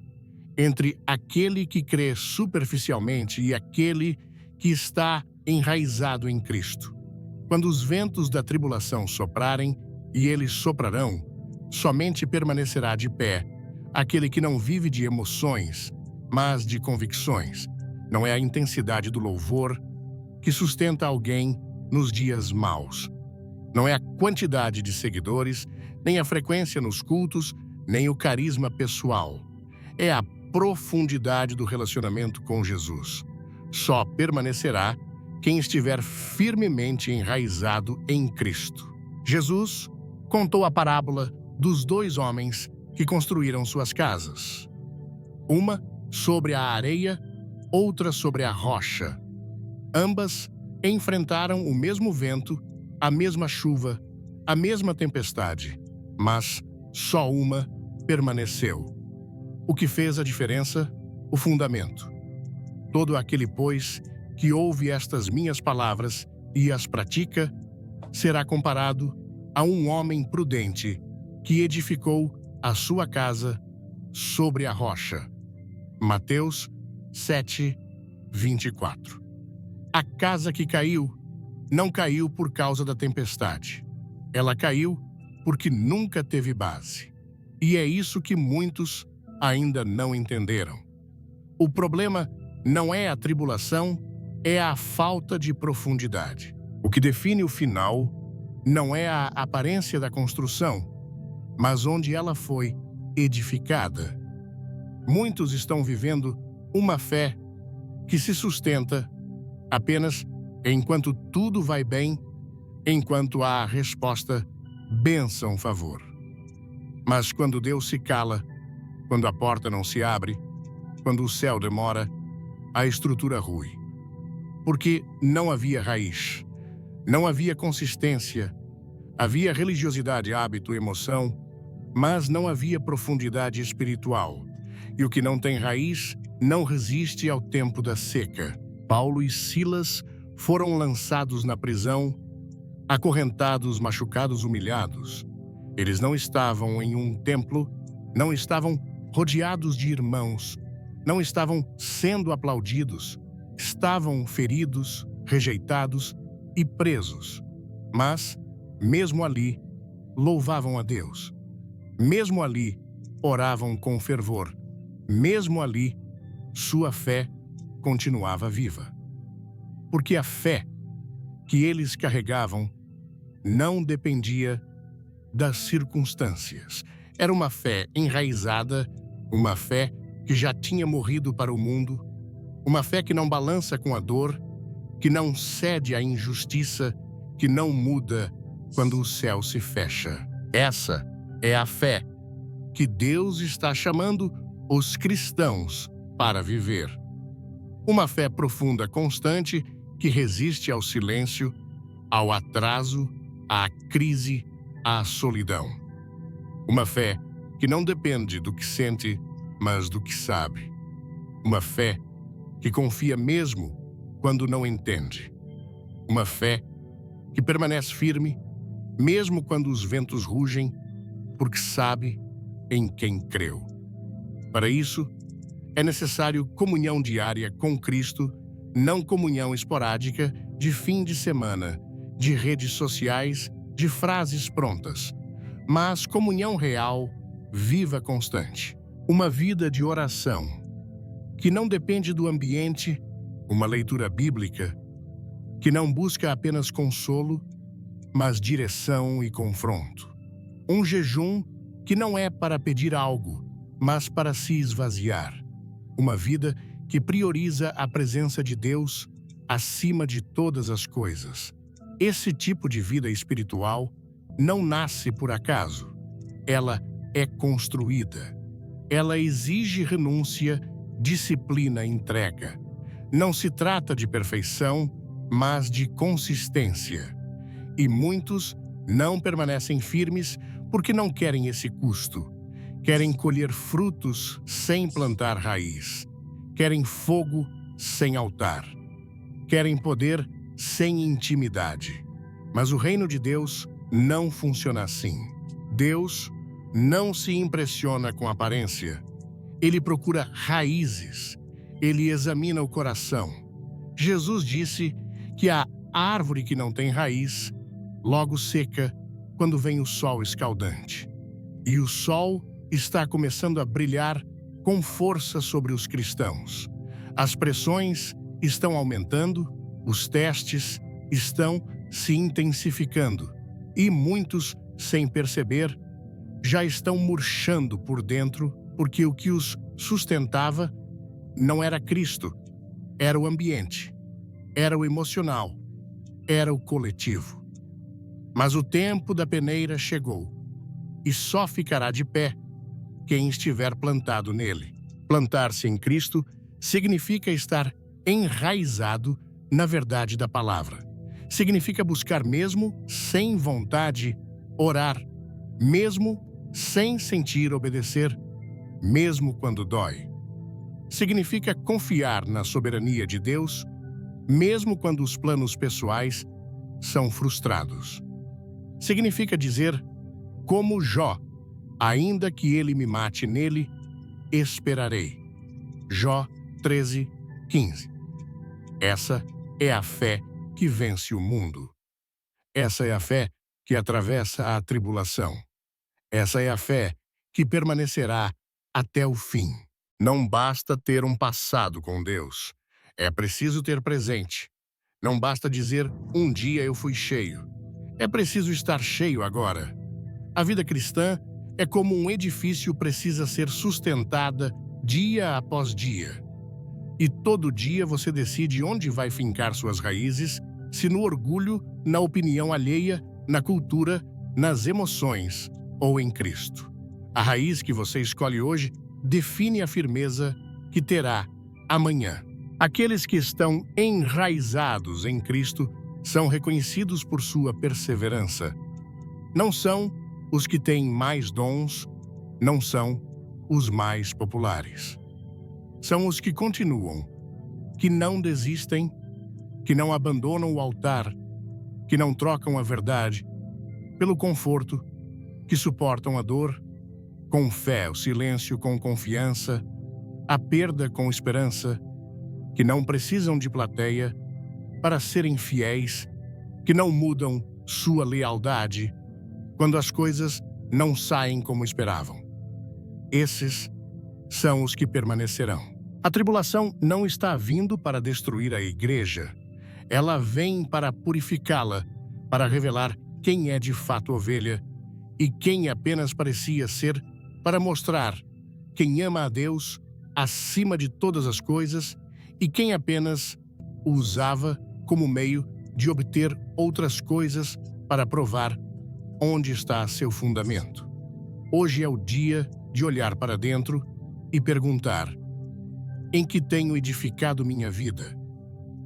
entre aquele que crê superficialmente e aquele que está enraizado em Cristo. Quando os ventos da tribulação soprarem, e eles soprarão, somente permanecerá de pé aquele que não vive de emoções, mas de convicções. Não é a intensidade do louvor que sustenta alguém nos dias maus. Não é a quantidade de seguidores, nem a frequência nos cultos, nem o carisma pessoal. É a profundidade do relacionamento com Jesus. Só permanecerá quem estiver firmemente enraizado em Cristo. Jesus contou a parábola dos 2 homens que construíram suas casas. Uma sobre a areia, outra sobre a rocha. Ambas enfrentaram o mesmo vento, a mesma chuva, a mesma tempestade, mas só uma permaneceu. O que fez a diferença? O fundamento. Todo aquele, pois, que ouve estas minhas palavras e as pratica, será comparado a um homem prudente que edificou a sua casa sobre a rocha. Mateus 7, 24. A casa que caiu não caiu por causa da tempestade. Ela caiu porque nunca teve base. E é isso que muitos ainda não entenderam. O problema não é a tribulação, é a falta de profundidade. O que define o final não é a aparência da construção, mas onde ela foi edificada. Muitos estão vivendo uma fé que se sustenta apenas enquanto tudo vai bem, enquanto há a resposta bênção, favor. Mas quando Deus se cala, quando a porta não se abre, quando o céu demora, a estrutura rui. Porque não havia raiz, não havia consistência, havia religiosidade, hábito, emoção, mas não havia profundidade espiritual. E o que não tem raiz não resiste ao tempo da seca. Paulo e Silas foram lançados na prisão, acorrentados, machucados, humilhados. Eles não estavam em um templo, não estavam rodeados de irmãos, não estavam sendo aplaudidos, estavam feridos, rejeitados e presos. Mas, mesmo ali, louvavam a Deus. Mesmo ali, oravam com fervor. Mesmo ali, sua fé continuava viva. Porque a fé que eles carregavam não dependia das circunstâncias. Era uma fé enraizada, uma fé que já tinha morrido para o mundo, uma fé que não balança com a dor, que não cede à injustiça, que não muda quando o céu se fecha. Essa é a fé que Deus está chamando os cristãos para viver. Uma fé profunda, constante, que resiste ao silêncio, ao atraso, à crise, à solidão. Uma fé que não depende do que sente, mas do que sabe. Uma fé que confia mesmo quando não entende. Uma fé que permanece firme, mesmo quando os ventos rugem, porque sabe em quem creu. Para isso, é necessário comunhão diária com Cristo, não comunhão esporádica de fim de semana, de redes sociais, de frases prontas, mas comunhão real, viva, constante. Uma vida de oração, que não depende do ambiente, uma leitura bíblica, que não busca apenas consolo, mas direção e confronto. Um jejum que não é para pedir algo, mas para se esvaziar. Uma vida que prioriza a presença de Deus acima de todas as coisas. Esse tipo de vida espiritual não nasce por acaso. Ela é construída. Ela exige renúncia, disciplina, entrega. Não se trata de perfeição, mas de consistência. E muitos não permanecem firmes porque não querem esse custo. Querem colher frutos sem plantar raiz. Querem fogo sem altar. Querem poder sem intimidade. Mas o reino de Deus não funciona assim. Deus não se impressiona com aparência. Ele procura raízes. Ele examina o coração. Jesus disse que a árvore que não tem raiz logo seca quando vem o sol escaldante. E o sol está começando a brilhar com força sobre os cristãos. As pressões estão aumentando, os testes estão se intensificando. E muitos, sem perceber, já estão murchando por dentro, porque o que os sustentava não era Cristo, era o ambiente, era o emocional, era o coletivo. Mas o tempo da peneira chegou, e só ficará de pé quem estiver plantado nele. Plantar-se em Cristo significa estar enraizado na verdade da palavra. Significa buscar mesmo sem vontade, orar, mesmo sem sentir obedecer, mesmo quando dói. Significa confiar na soberania de Deus, mesmo quando os planos pessoais são frustrados. Significa dizer, como Jó, ainda que ele me mate nele, esperarei. Jó 13:15. Essa é a fé que vence o mundo. Essa é a fé que atravessa a tribulação. Essa é a fé que permanecerá até o fim. Não basta ter um passado com Deus. É preciso ter presente. Não basta dizer, um dia eu fui cheio. É preciso estar cheio agora. A vida cristã é como um edifício precisa ser sustentada dia após dia. E todo dia você decide onde vai fincar suas raízes, se no orgulho, na opinião alheia, na cultura, nas emoções ou em Cristo. A raiz que você escolhe hoje define a firmeza que terá amanhã. Aqueles que estão enraizados em Cristo são reconhecidos por sua perseverança. Não são os que têm mais dons, não são os mais populares. São os que continuam, que não desistem, que não abandonam o altar, que não trocam a verdade pelo conforto, que suportam a dor, com fé, o silêncio com confiança, a perda com esperança, que não precisam de plateia para serem fiéis, que não mudam sua lealdade quando as coisas não saem como esperavam. Esses são os que permanecerão. A tribulação não está vindo para destruir a igreja. Ela vem para purificá-la, para revelar quem é de fato ovelha e quem apenas parecia ser, para mostrar quem ama a Deus acima de todas as coisas e quem apenas o usava como meio de obter outras coisas para provar onde está seu fundamento. Hoje é o dia de olhar para dentro e perguntar: em que tenho edificado minha vida?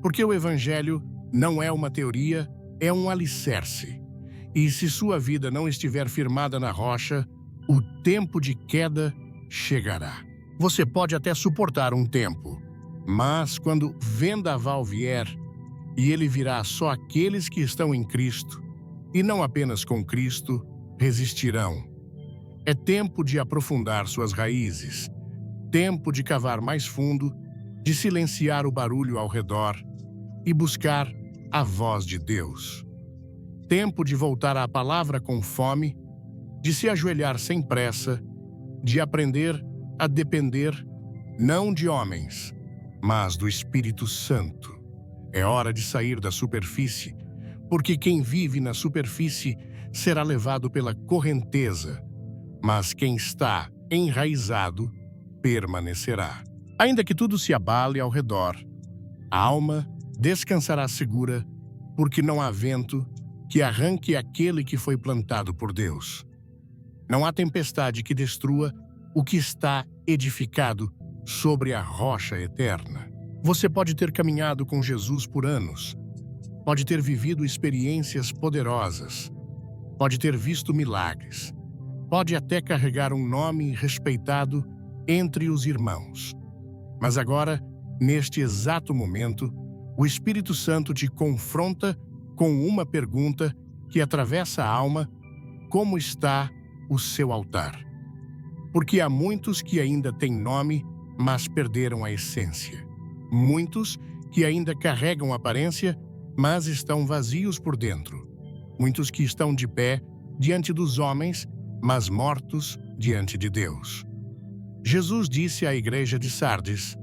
Porque o Evangelho não é uma teoria, é um alicerce. E se sua vida não estiver firmada na rocha, o tempo de queda chegará. Você pode até suportar um tempo, mas quando vendaval vier, e ele virá só aqueles que estão em Cristo, e não apenas com Cristo, resistirão. É tempo de aprofundar suas raízes, tempo de cavar mais fundo, de silenciar o barulho ao redor e buscar a voz de Deus. Tempo de voltar à palavra com fome, de se ajoelhar sem pressa, de aprender a depender não de homens, mas do Espírito Santo. É hora de sair da superfície, porque quem vive na superfície será levado pela correnteza, mas quem está enraizado permanecerá. Ainda que tudo se abale ao redor, a alma descansará segura, porque não há vento que arranque aquele que foi plantado por Deus. Não há tempestade que destrua o que está edificado sobre a rocha eterna. Você pode ter caminhado com Jesus por anos, pode ter vivido experiências poderosas, pode ter visto milagres, pode até carregar um nome respeitado entre os irmãos. Mas agora, neste exato momento, o Espírito Santo te confronta com uma pergunta que atravessa a alma: como está o seu altar? Porque há muitos que ainda têm nome, mas perderam a essência. Muitos que ainda carregam aparência, mas estão vazios por dentro. Muitos que estão de pé diante dos homens, mas mortos diante de Deus. Jesus disse à igreja de Sardes: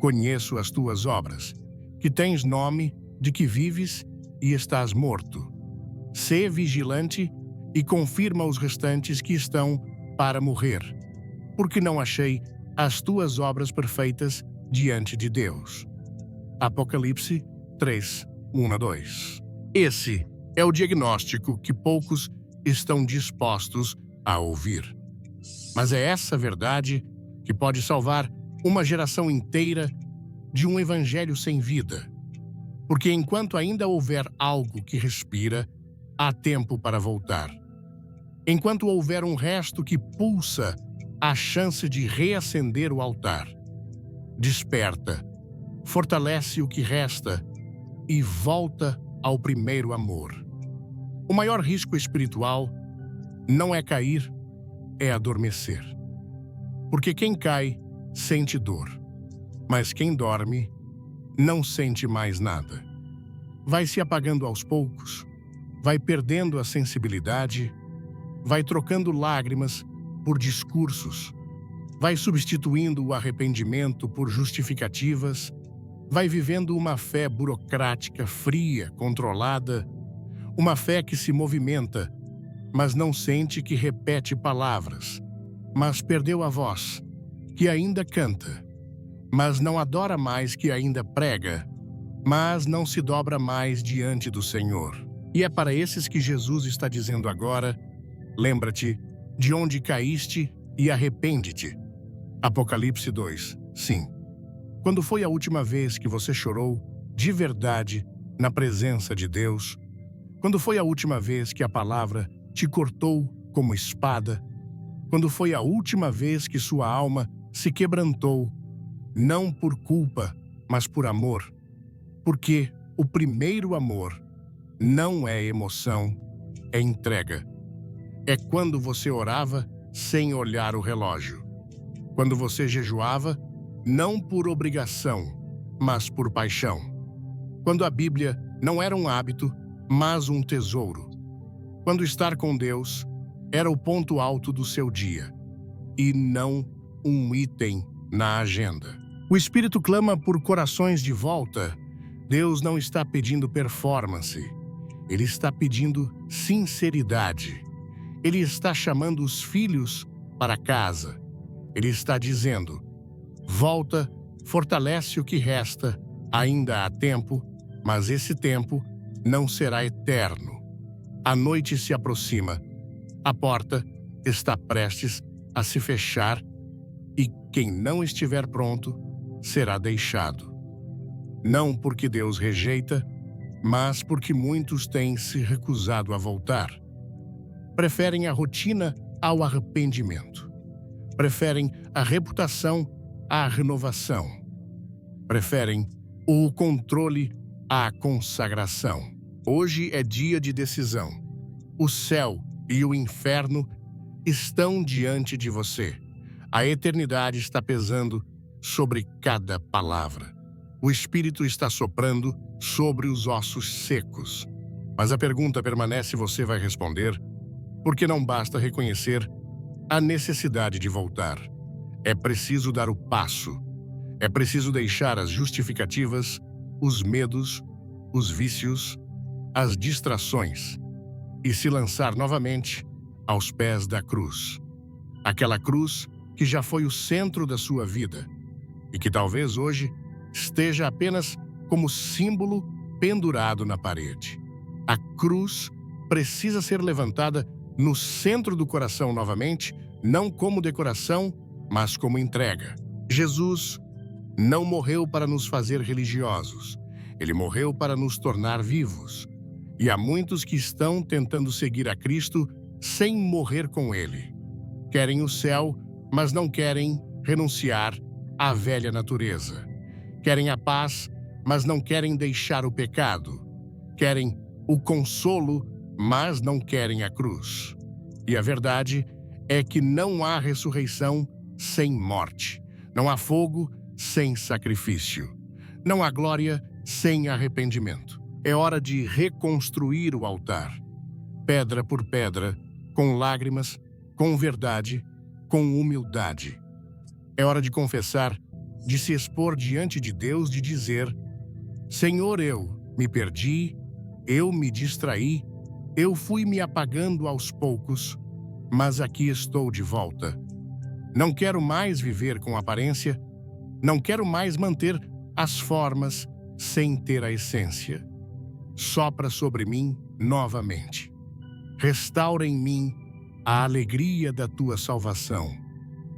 conheço as tuas obras, que tens nome de que vives e estás morto. Sê vigilante e confirma os restantes que estão para morrer, porque não achei as tuas obras perfeitas diante de Deus. Apocalipse 3, 1-2. Esse é o diagnóstico que poucos estão dispostos a ouvir. Mas é essa verdade que pode salvar uma geração inteira de um evangelho sem vida. Porque enquanto ainda houver algo que respira, há tempo para voltar. Enquanto houver um resto que pulsa, há chance de reacender o altar. Desperta, fortalece o que resta e volta ao primeiro amor. O maior risco espiritual não é cair, é adormecer. Porque quem cai sente dor, mas quem dorme não sente mais nada. Vai se apagando aos poucos, vai perdendo a sensibilidade, vai trocando lágrimas por discursos, vai substituindo o arrependimento por justificativas, vai vivendo uma fé burocrática, fria, controlada, uma fé que se movimenta, mas não sente que repete palavras, mas perdeu a voz, que ainda canta, mas não adora mais, que ainda prega, mas não se dobra mais diante do Senhor. E é para esses que Jesus está dizendo agora: lembra-te de onde caíste e arrepende-te. Apocalipse 2, sim. Quando foi a última vez que você chorou de verdade na presença de Deus? Quando foi a última vez que a palavra te cortou como espada? Quando foi a última vez que sua alma se quebrantou, não por culpa, mas por amor? Porque o primeiro amor não é emoção, é entrega. É quando você orava sem olhar o relógio. Quando você jejuava, não por obrigação, mas por paixão. Quando a Bíblia não era um hábito, mas um tesouro. Quando estar com Deus era o ponto alto do seu dia, e não um item na agenda. O Espírito clama por corações de volta. Deus não está pedindo performance. Ele está pedindo sinceridade. Ele está chamando os filhos para casa. Ele está dizendo: volta, fortalece o que resta, ainda há tempo, mas esse tempo não será eterno. A noite se aproxima, a porta está prestes a se fechar e quem não estiver pronto será deixado. Não porque Deus rejeita, mas porque muitos têm se recusado a voltar. Preferem a rotina ao arrependimento. Preferem a reputação à renovação. Preferem o controle à consagração. Hoje é dia de decisão. O céu e o inferno estão diante de você. A eternidade está pesando sobre cada palavra. O Espírito está soprando sobre os ossos secos. Mas a pergunta permanece, você vai responder, porque não basta reconhecer a necessidade de voltar. É preciso dar o passo. É preciso deixar as justificativas, os medos, os vícios, as distrações e se lançar novamente aos pés da cruz. Aquela cruz que já foi o centro da sua vida e que talvez hoje esteja apenas como símbolo pendurado na parede. A cruz precisa ser levantada no centro do coração novamente, não como decoração, mas como entrega. Jesus não morreu para nos fazer religiosos. Ele morreu para nos tornar vivos. E há muitos que estão tentando seguir a Cristo sem morrer com Ele. Querem o céu, mas não querem renunciar à velha natureza. Querem a paz, mas não querem deixar o pecado. Querem o consolo, mas não querem a cruz. E a verdade é que não há ressurreição sem morte. Não há fogo sem sacrifício. Não há glória sem arrependimento. É hora de reconstruir o altar, pedra por pedra, com lágrimas, com verdade, com humildade. É hora de confessar, de se expor diante de Deus, de dizer: Senhor, eu me perdi, eu me distraí, Eu fui me apagando aos poucos, mas aqui estou de volta. Não quero mais viver com aparência, não quero mais manter as formas sem ter a essência. Sopra sobre mim novamente. Restaura em mim a alegria da tua salvação.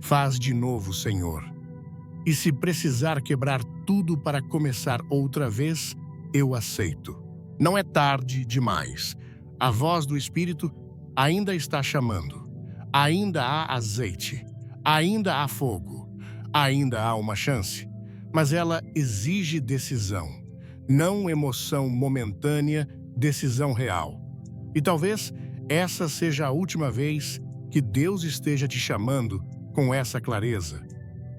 Faz de novo, Senhor. E se precisar quebrar tudo para começar outra vez, eu aceito. Não é tarde demais. A voz do Espírito ainda está chamando. Ainda há azeite. Ainda há fogo. Ainda há uma chance. Mas ela exige decisão. Não emoção momentânea, decisão real. E talvez essa seja a última vez que Deus esteja te chamando com essa clareza.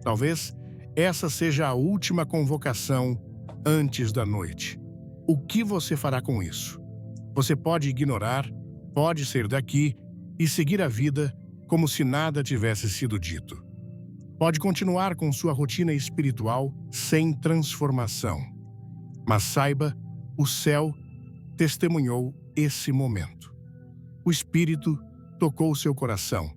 Talvez essa seja a última convocação antes da noite. O que você fará com isso? Você pode ignorar, pode sair daqui e seguir a vida como se nada tivesse sido dito. Pode continuar com sua rotina espiritual sem transformação. Mas saiba, o céu testemunhou esse momento. O Espírito tocou seu coração.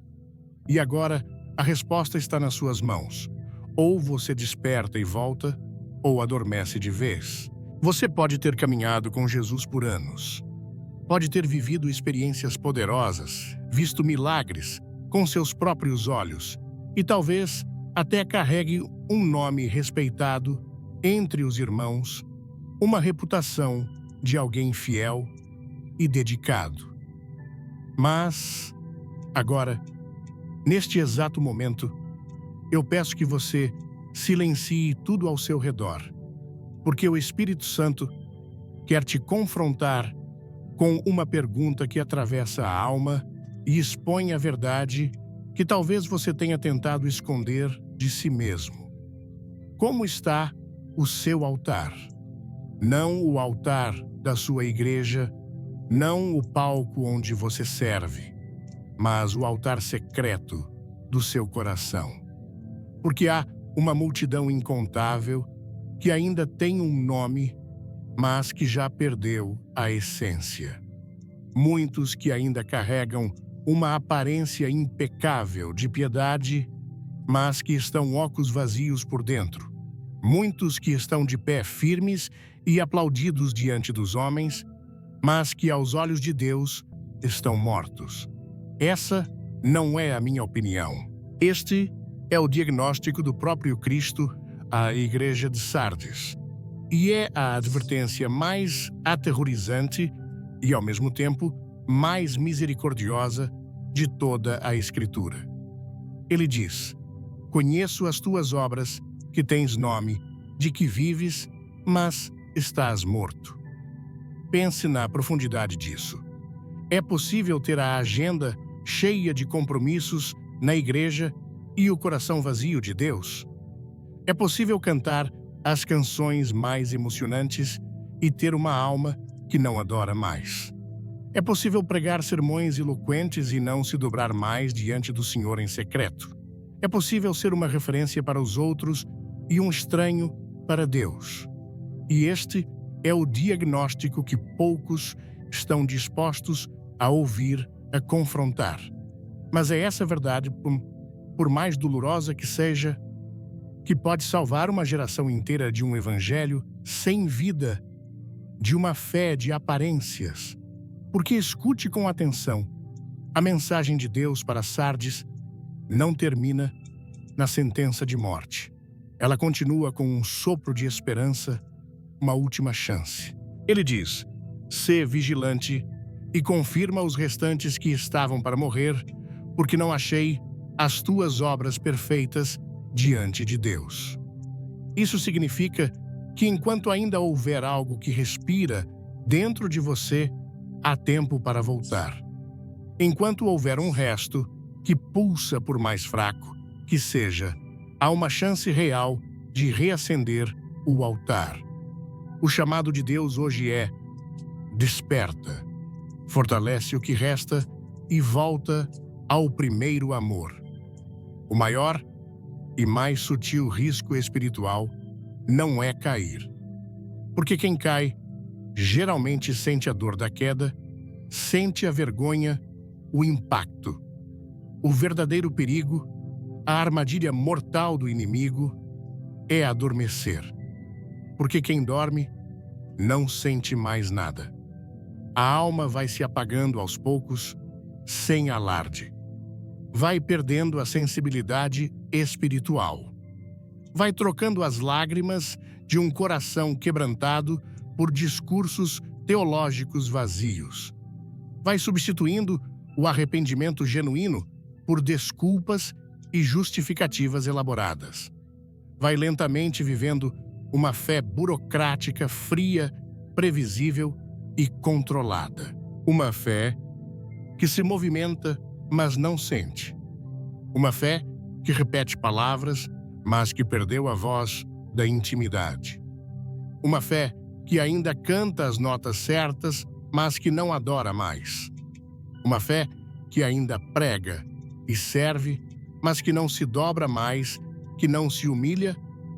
E agora a resposta está nas suas mãos. Ou você desperta e volta, ou adormece de vez. Você pode ter caminhado com Jesus por anos. Pode ter vivido experiências poderosas, visto milagres com seus próprios olhos e talvez até carregue um nome respeitado entre os irmãos, uma reputação de alguém fiel e dedicado. Mas, agora, neste exato momento, eu peço que você silencie tudo ao seu redor, porque o Espírito Santo quer te confrontar com uma pergunta que atravessa a alma e expõe a verdade que talvez você tenha tentado esconder de si mesmo. Como está o seu altar? Não o altar da sua igreja, não o palco onde você serve, mas o altar secreto do seu coração. Porque há uma multidão incontável que ainda tem um nome, mas que já perdeu a essência. Muitos que ainda carregam uma aparência impecável de piedade, mas que estão ocos vazios por dentro. Muitos que estão de pé firmes e aplaudidos diante dos homens, mas que aos olhos de Deus estão mortos. Essa não é a minha opinião. Este é o diagnóstico do próprio Cristo à igreja de Sardes. E é a advertência mais aterrorizante e, ao mesmo tempo, mais misericordiosa de toda a Escritura. Ele diz: conheço as tuas obras, que tens nome, de que vives, mas estás morto. Pense na profundidade disso. É possível ter a agenda cheia de compromissos na igreja e o coração vazio de Deus? É possível cantar as canções mais emocionantes e ter uma alma que não adora mais? É possível pregar sermões eloquentes e não se dobrar mais diante do Senhor em secreto? É possível ser uma referência para os outros e um estranho para Deus? E este é o diagnóstico que poucos estão dispostos a ouvir, a confrontar. Mas é essa verdade, por mais dolorosa que seja, que pode salvar uma geração inteira de um evangelho sem vida, de uma fé de aparências. Porque escute com atenção, a mensagem de Deus para Sardes não termina na sentença de morte. Ela continua com um sopro de esperança, uma última chance. Ele diz: sê vigilante e confirma os restantes que estavam para morrer, porque não achei as tuas obras perfeitas diante de Deus. Isso significa que enquanto ainda houver algo que respira dentro de você, há tempo para voltar. Enquanto houver um resto que pulsa por mais fraco que seja, há uma chance real de reacender o altar. O chamado de Deus hoje é: desperta, fortalece o que resta e volta ao primeiro amor. O maior e mais sutil risco espiritual não é cair. Porque quem cai geralmente sente a dor da queda sente a vergonha, o impacto. O verdadeiro perigo, a armadilha mortal do inimigo, é adormecer. Porque quem dorme não sente mais nada. A alma vai se apagando aos poucos, sem alarde. Vai perdendo a sensibilidade espiritual. Vai trocando as lágrimas de um coração quebrantado por discursos teológicos vazios. Vai substituindo o arrependimento genuíno por desculpas e justificativas elaboradas. Vai lentamente vivendo uma fé burocrática, fria, previsível e controlada. Uma fé que se movimenta, mas não sente. Uma fé que repete palavras, mas que perdeu a voz da intimidade. Uma fé que ainda canta as notas certas, mas que não adora mais. Uma fé que ainda prega e serve, mas que não se dobra mais, que não se humilha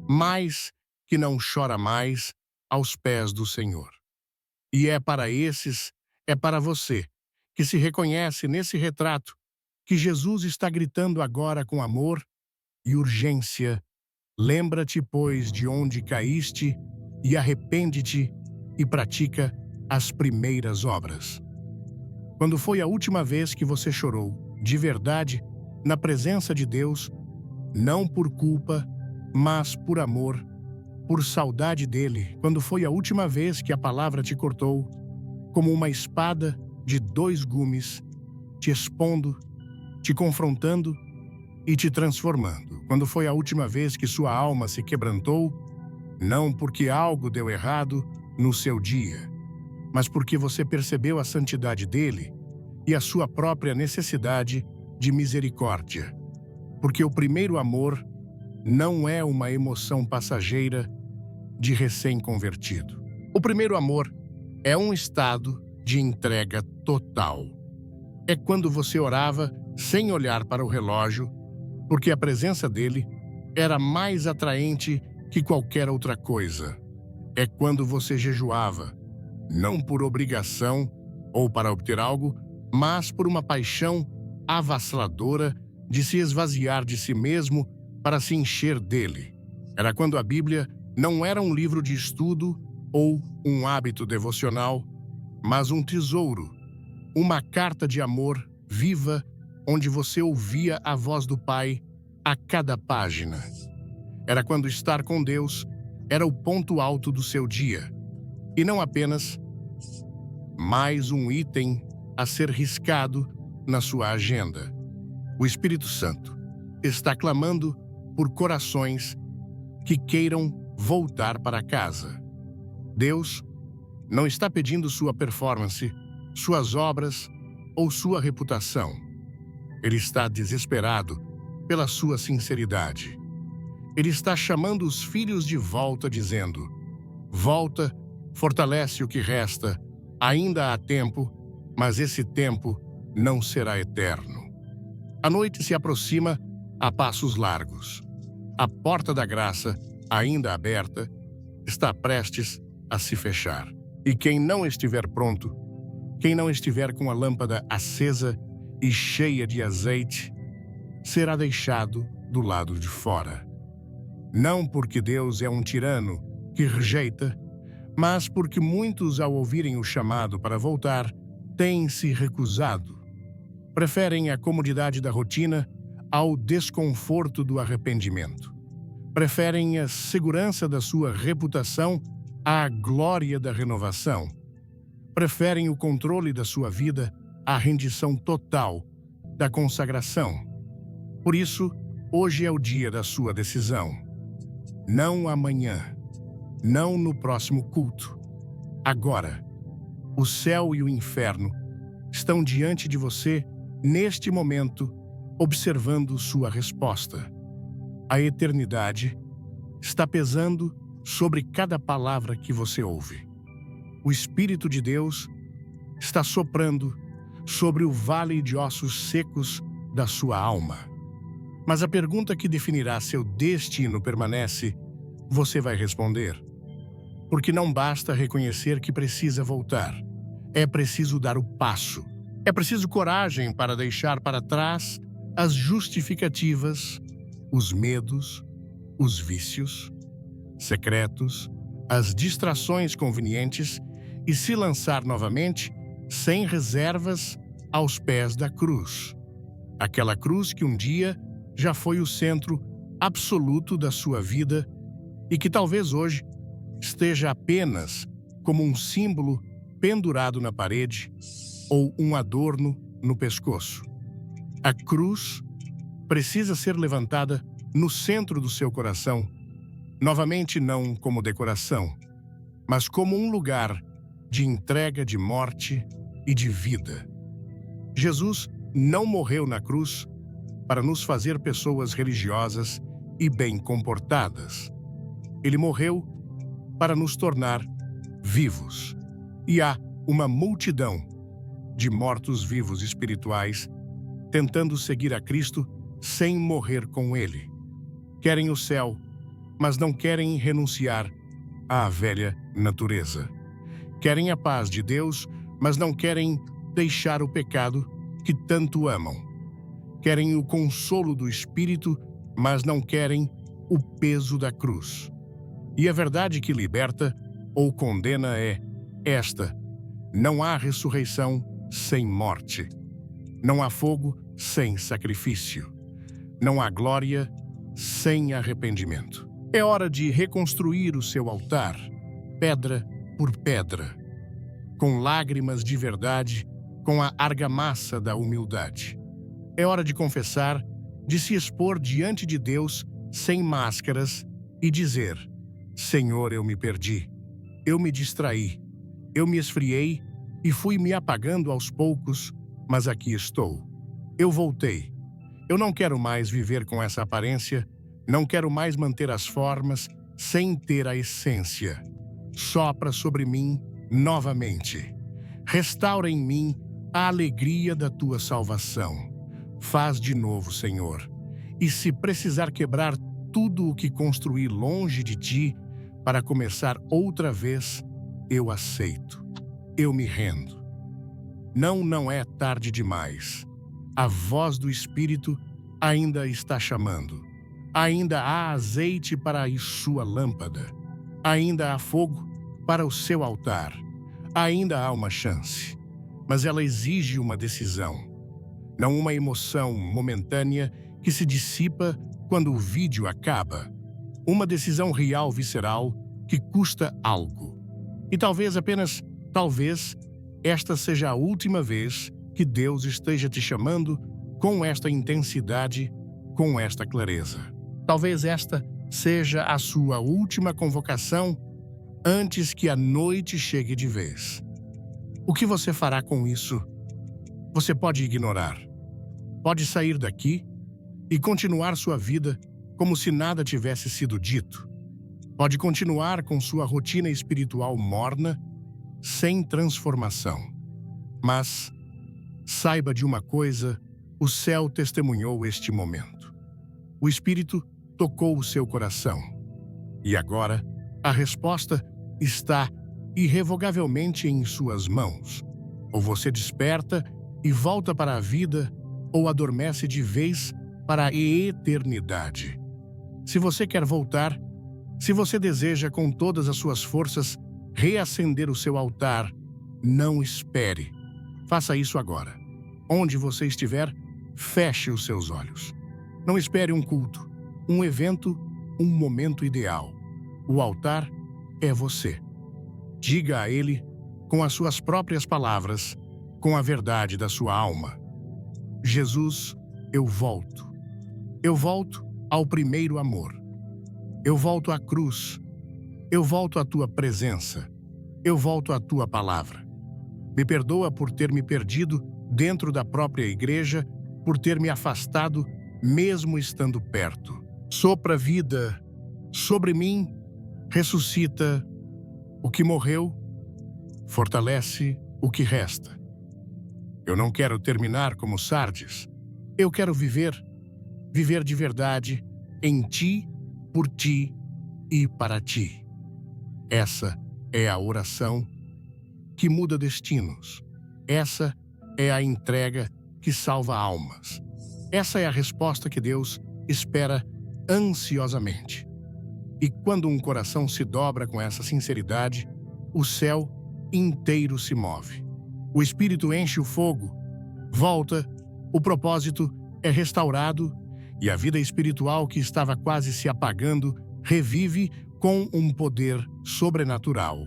mais, que não chora mais aos pés do Senhor. E é para esses, é para você, que se reconhece nesse retrato, que Jesus está gritando agora com amor e urgência: lembra-te, pois, de onde caíste, e arrepende-te e pratica as primeiras obras. Quando foi a última vez que você chorou, de verdade, na presença de Deus, não por culpa, mas por amor, por saudade dele? Quando foi a última vez que a palavra te cortou, como uma espada de 2 gumes, te expondo, te confrontando e te transformando? Quando foi a última vez que sua alma se quebrantou, não porque algo deu errado no seu dia, mas porque você percebeu a santidade dele e a sua própria necessidade de misericórdia? Porque o primeiro amor não é uma emoção passageira de recém-convertido. O primeiro amor é um estado de entrega total. É quando você orava sem olhar para o relógio, porque a presença dele era mais atraente que qualquer outra coisa. É quando você jejuava, não por obrigação ou para obter algo, mas por uma paixão avassaladora de se esvaziar de si mesmo para se encher dele. Era quando a Bíblia não era um livro de estudo ou um hábito devocional, mas um tesouro, uma carta de amor viva, onde você ouvia a voz do Pai a cada página. Era quando estar com Deus era o ponto alto do seu dia, e não apenas mais um item a ser riscado na sua agenda. O Espírito Santo está clamando por corações que queiram voltar para casa. Deus não está pedindo sua performance, suas obras ou sua reputação. Ele está desesperado pela sua sinceridade. Ele está chamando os filhos de volta, dizendo: volta, fortalece o que resta, ainda há tempo, mas esse tempo não será eterno. A noite se aproxima a passos largos. A porta da graça, ainda aberta, está prestes a se fechar. E quem não estiver pronto, quem não estiver com a lâmpada acesa e cheia de azeite, será deixado do lado de fora. Não porque Deus é um tirano que rejeita, mas porque muitos, ao ouvirem o chamado para voltar, têm se recusado. Preferem a comodidade da rotina ao desconforto do arrependimento. Preferem a segurança da sua reputação à glória da renovação. Preferem o controle da sua vida à rendição total da consagração. Por isso, hoje é o dia da sua decisão. Não amanhã, não no próximo culto. Agora, o céu e o inferno estão diante de você neste momento, observando sua resposta. A eternidade está pesando sobre cada palavra que você ouve. O Espírito de Deus está soprando sobre o vale de ossos secos da sua alma. Mas a pergunta que definirá seu destino permanece: você vai responder? Porque não basta reconhecer que precisa voltar. é preciso dar o passo. É preciso coragem para deixar para trás as justificativas, os medos, os vícios secretos, as distrações convenientes e se lançar novamente, sem reservas, aos pés da cruz. Aquela cruz que um dia já foi o centro absoluto da sua vida e que talvez hoje esteja apenas como um símbolo pendurado na parede ou um adorno no pescoço. A cruz precisa ser levantada no centro do seu coração, novamente não como decoração, mas como um lugar de entrega de morte e de vida. Jesus não morreu na cruz para nos fazer pessoas religiosas e bem comportadas. Ele morreu para nos tornar vivos. E há uma multidão de mortos-vivos espirituais tentando seguir a Cristo sem morrer com Ele. Querem o céu, mas não querem renunciar à velha natureza. Querem a paz de Deus, mas não querem deixar o pecado que tanto amam. Querem o consolo do Espírito, mas não querem o peso da cruz. E a verdade que liberta ou condena é esta: não há ressurreição sem morte. Não há fogo sem sacrifício. Não há glória sem arrependimento. É hora de reconstruir o seu altar, pedra por pedra, com lágrimas de verdade, com a argamassa da humildade. É hora de confessar, de se expor diante de Deus sem máscaras e dizer: Senhor, eu me perdi, eu me distraí, eu me esfriei e fui me apagando aos poucos, mas aqui estou. Eu voltei. Eu não quero mais viver com essa aparência, não quero mais manter as formas sem ter a essência. Sopra sobre mim novamente. Restaura em mim a alegria da tua salvação. Faz de novo, Senhor. E se precisar quebrar tudo o que construí longe de ti para começar outra vez, eu aceito. Eu me rendo. Não é tarde demais. A voz do Espírito ainda está chamando. Ainda há azeite para a sua lâmpada. Ainda há fogo para o seu altar. Ainda há uma chance. Mas ela exige uma decisão. Não uma emoção momentânea que se dissipa quando o vídeo acaba. Uma decisão real, visceral, que custa algo. E talvez, apenas talvez, esta seja a última vez que Deus esteja te chamando com esta intensidade, com esta clareza. Talvez esta seja a sua última convocação antes que a noite chegue de vez. O que você fará com isso? Você pode ignorar. Pode sair daqui e continuar sua vida como se nada tivesse sido dito. Pode continuar com sua rotina espiritual morna, sem transformação. Mas saiba de uma coisa: o céu testemunhou este momento. O Espírito tocou o seu coração. E agora, a resposta está irrevogavelmente em suas mãos. Ou você desperta e volta para a vida, ou adormece de vez para a eternidade. Se você quer voltar, se você deseja com todas as suas forças reacender o seu altar, não espere. Faça isso agora. Onde você estiver, feche os seus olhos. Não espere um culto, um evento, um momento ideal. O altar é você. Diga a ele, com as suas próprias palavras, com a verdade da sua alma: Jesus, eu volto. Eu volto ao primeiro amor. Eu volto à cruz. Eu volto à tua presença. Eu volto à tua palavra. Me perdoa por ter me perdido dentro da própria igreja, por ter me afastado, mesmo estando perto. Sopra vida sobre mim, ressuscita o que morreu, fortalece o que resta. Eu não quero terminar como Sardes. Eu quero viver de verdade, em ti, por ti e para ti. Essa é a oração que muda destinos. Essa é a entrega que salva almas. Essa é a resposta que Deus espera ansiosamente. E quando um coração se dobra com essa sinceridade, o céu inteiro se move. O Espírito enche o fogo, volta, o propósito é restaurado e a vida espiritual que estava quase se apagando revive com um poder sobrenatural.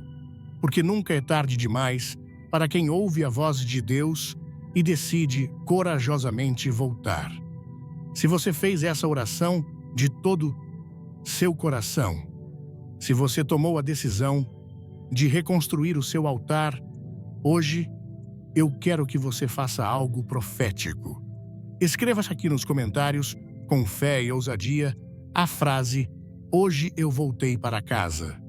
Porque nunca é tarde demais para quem ouve a voz de Deus e decide corajosamente voltar. Se você fez essa oração de todo seu coração, se você tomou a decisão de reconstruir o seu altar, hoje eu quero que você faça algo profético. Escreva aqui nos comentários, com fé e ousadia, a frase "Hoje eu voltei para casa".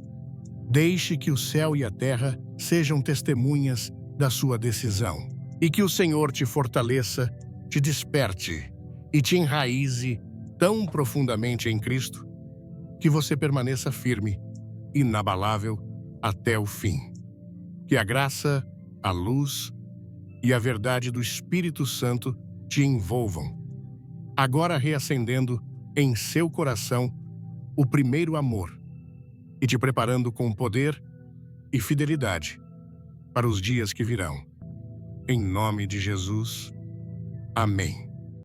Deixe que o céu e a terra sejam testemunhas da sua decisão. E que o Senhor te fortaleça, te desperte e te enraize tão profundamente em Cristo que você permaneça firme, inabalável até o fim. Que a graça, a luz e a verdade do Espírito Santo te envolvam, agora reacendendo em seu coração o primeiro amor e te preparando com poder e fidelidade para os dias que virão. Em nome de Jesus. Amém.